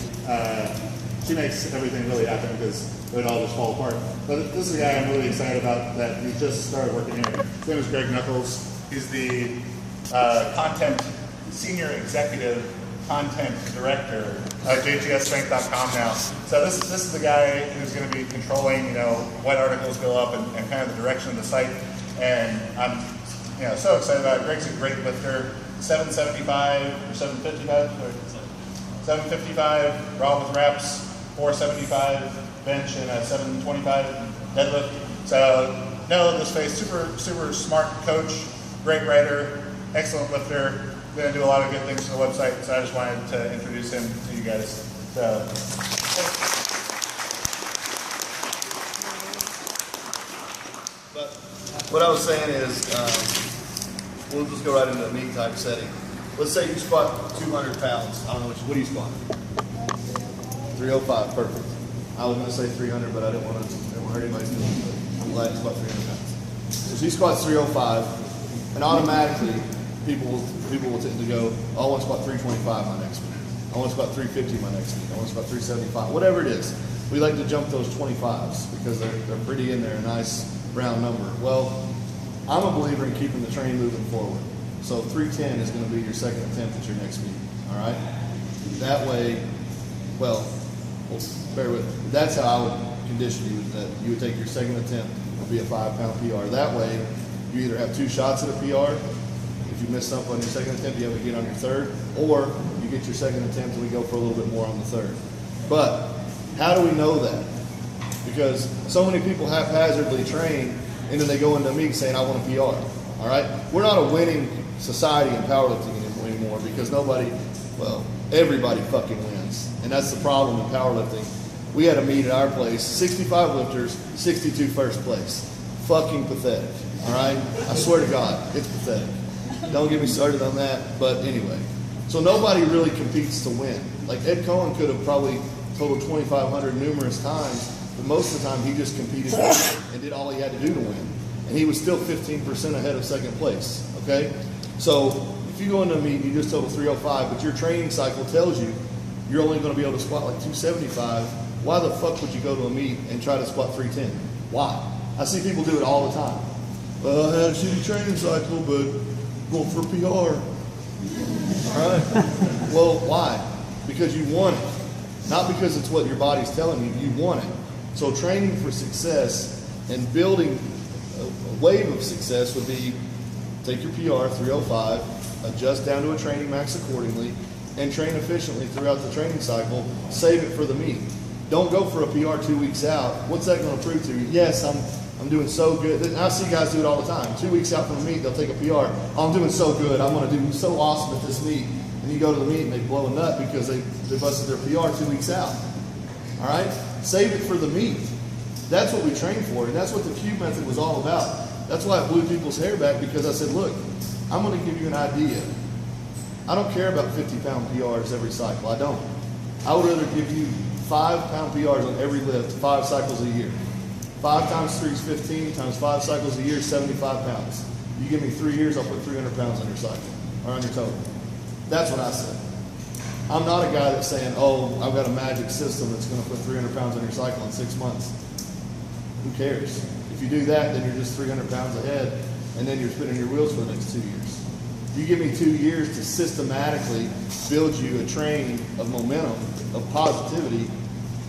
she makes everything really happen because it would all just fall apart. But this is a guy I'm really excited about that he just started working here. His name is Greg Knuckles. He's the senior executive content director at JTSStrength.com now. So this is the guy who's going to be controlling, you know, what articles go up and kind of the direction of the site. And I'm, you know, so excited about it. Greg's a great lifter. 775 or 755 or 755 raw with reps, 475 bench, and a 725 deadlift. So no, this face, super smart coach, great writer, excellent lifter. Going to do a lot of good things to the website. So I just wanted to introduce him to you guys. So. But what I was saying is, we'll just go right into a meet type setting. Let's say you squat 200 pounds. I don't know what do you squat? 305, perfect. I was going to say 300, but I didn't want to hurt anybody's feelings. I'm glad you squat 300 pounds. So she squats 305, and automatically people will tend to go, oh, I want to squat 325 my next meet. I want to squat 350 my next meet. I want to squat 375, whatever it is. We like to jump those 25s because they're pretty in there, a nice round number. Well, I'm a believer in keeping the train moving forward. So 310 is going to be your second attempt at your next meet, all right? That way, well, bear with me. That's how I would condition you, that you would take your second attempt, would be a 5-pound PR. That way, you either have 2 shots at a PR. If you mess up on your second attempt, you have to get on your third, or you get your second attempt and we go for a little bit more on the third. But how do we know that? Because so many people haphazardly train and then they go into a meet saying, I want a PR, all right? We're not a winning society in powerlifting anymore because everybody fucking wins. And that's the problem in powerlifting. We had a meet at our place, 65 lifters, 62 first place. Fucking pathetic, all right? I swear to God, it's pathetic. Don't get me started on that, but anyway. So nobody really competes to win. Like Ed Cohen could have probably totaled 2,500 numerous times, but most of the time he just competed and did all he had to do to win. And he was still 15% ahead of second place, okay? So if you go into a meet and you just total 305, but your training cycle tells you you're only going to be able to squat like 275, why the fuck would you go to a meet and try to squat 310? Why? I see people do it all the time. Well, I had a shitty training cycle, but going for a PR. All right. Well, why? Because you want it. Not because it's what your body's telling you. You want it. So training for success and building a wave of success would be take your PR, 305, adjust down to a training max accordingly, and train efficiently throughout the training cycle. Save it for the meet. Don't go for a PR 2 weeks out. What's that going to prove to you? Yes, I'm doing so good. I see guys do it all the time. 2 weeks out from a meet, they'll take a PR. Oh, I'm doing so good. I'm going to do so awesome at this meet. And you go to the meet and they blow a nut because they busted their PR 2 weeks out. All right? Save it for the meet. That's what we train for, and that's what the cube method was all about. That's why I blew people's hair back, because I said, look, I'm going to give you an idea. I don't care about 50-pound PRs every cycle. I don't. I would rather give you 5-pound PRs on every lift, 5 cycles a year. 5 times 3 is 15, times 5 cycles a year is 75 pounds. You give me 3 years, I'll put 300 pounds on your cycle, or on your total. That's what I said. I'm not a guy that's saying, oh, I've got a magic system that's going to put 300 pounds on your cycle in 6 months. Who cares? If you do that, then you're just 300 pounds ahead, and then you're spinning your wheels for the next 2 years. You give me 2 years to systematically build you a train of momentum, of positivity,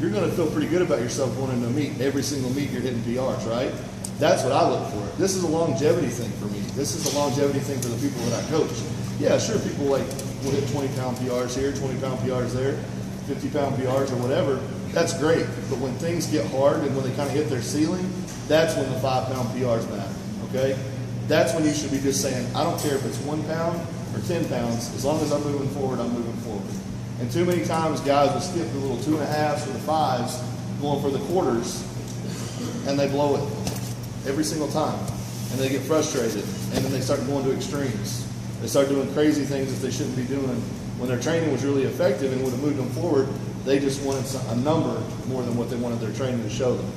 you're going to feel pretty good about yourself going into a meet. Every single meet you're hitting PRs, right? That's what I look for. This is a longevity thing for me. This is a longevity thing for the people that I coach. Yeah, sure, people like will hit 20-pound PRs here, 20-pound PRs there, 50-pound PRs or whatever. That's great. But when things get hard and when they kind of hit their ceiling, that's when the 5-pound PRs matter, okay? That's when you should be just saying, I don't care if it's 1 pound or 10 pounds, as long as I'm moving forward, I'm moving forward. And too many times guys will skip the little 2.5s or the 5s, going for the quarters, and they blow it every single time. And they get frustrated, and then they start going to extremes. They start doing crazy things that they shouldn't be doing. When their training was really effective and would have moved them forward, they just wanted a number more than what they wanted their training to show them.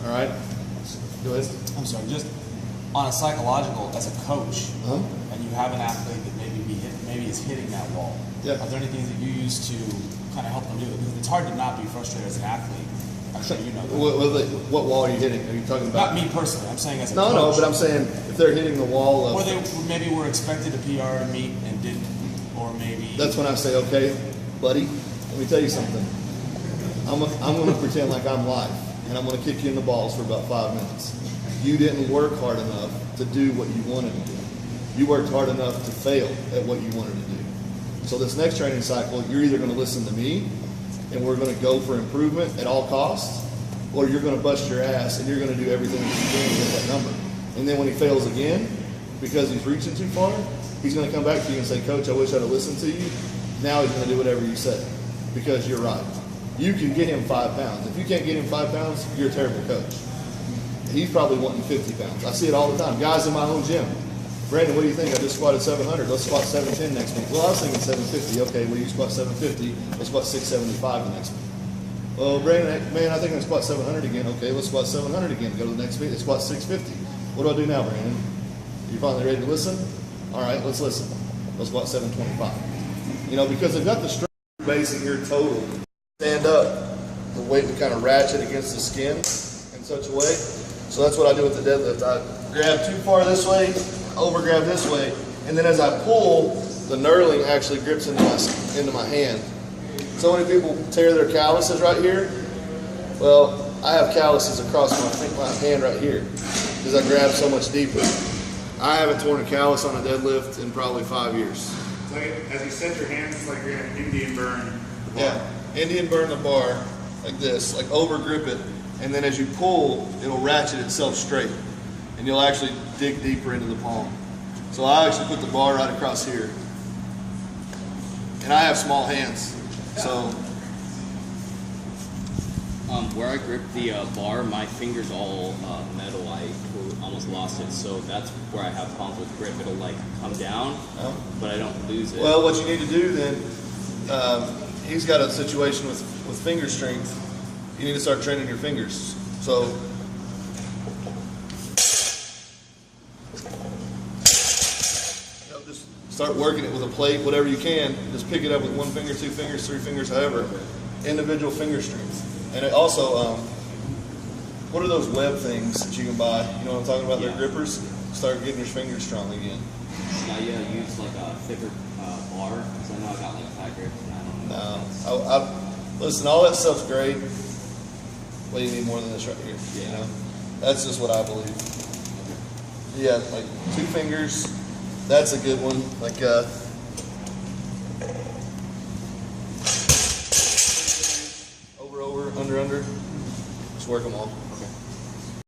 All right? Go ahead. I'm sorry, just on a psychological, as a coach, Uh-huh. and you have an athlete that maybe is hitting that wall. Yeah. Are there any things that you use to kind of help them do it? Because it's hard to not be frustrated as an athlete. I'm sure you know that. What wall are you hitting? Are you talking about? Not me personally. I'm saying as a No, coach. but I'm saying if they're hitting the wall of. Or they maybe were expected to PR and meet and didn't, or maybe. That's when I say, okay, buddy, let me tell you something. I'm going to pretend like I'm live, and I'm going to kick you in the balls for about 5 minutes. You didn't work hard enough to do what you wanted to do. You worked hard enough to fail at what you wanted to do. So this next training cycle, you're either going to listen to me, and we're going to go for improvement at all costs, or you're going to bust your ass, and you're going to do everything that you can to get that number. And then when he fails again, because he's reaching too far, he's going to come back to you and say, Coach, I wish I'd have listened to you. Now he's going to do whatever you say, because you're right. You can get him 5 pounds. If you can't get him 5 pounds, you're a terrible coach. He's probably wanting 50 pounds. I see it all the time. Guys in my own gym. Brandon, what do you think? I just squatted 700. Let's squat 710 next week. Well, I was thinking 750. Okay, well, you squat 750. Let's squat 675 the next week. Well, Brandon, man, I think I'm going to squat 700 again. Okay, let's squat 700 again. Go to the next week. Let's squat 650. What do I do now, Brandon? You finally ready to listen? All right, let's listen. Let's squat 725. You know, because they've got the strength base in your total. Stand up. The weight would kind of ratchet against the skin in such a way. So that's what I do with the deadlift. I grab too far this way, over grab this way, and then as I pull, the knurling actually grips into my hand. So many people tear their calluses right here. Well, I have calluses across my hand right here because I grab so much deeper. I haven't torn a callus on a deadlift in probably 5 years. It's like, as you set your hands, it's like you're going to Indian burn the bar. Yeah, Indian burn the bar like this, like over grip it. And then as you pull, it'll ratchet itself straight. And you'll actually dig deeper into the palm. So I actually put the bar right across here. And I have small hands. So where I grip the bar, my finger's all metal. I almost lost it. So that's where I have problems with grip. It'll like come down, but I don't lose it. Well, what you need to do then, he's got a situation with finger strength. You need to start training your fingers. So just start working it with a plate, whatever you can. Just pick it up with 1 finger, 2 fingers, 3 fingers, however. Individual finger strength. And it also, what are those web things that you can buy? You know what I'm talking about? Yeah. They're grippers. Start getting your fingers strong again. Now you gotta use like a thicker bar, because I know I got like fat grips and I don't know. Listen, all that stuff's great. Well, you need more than this right here. Yeah. You know? That's just what I believe. Yeah, like 2 fingers. That's a good one. Like over, under. Just work them all.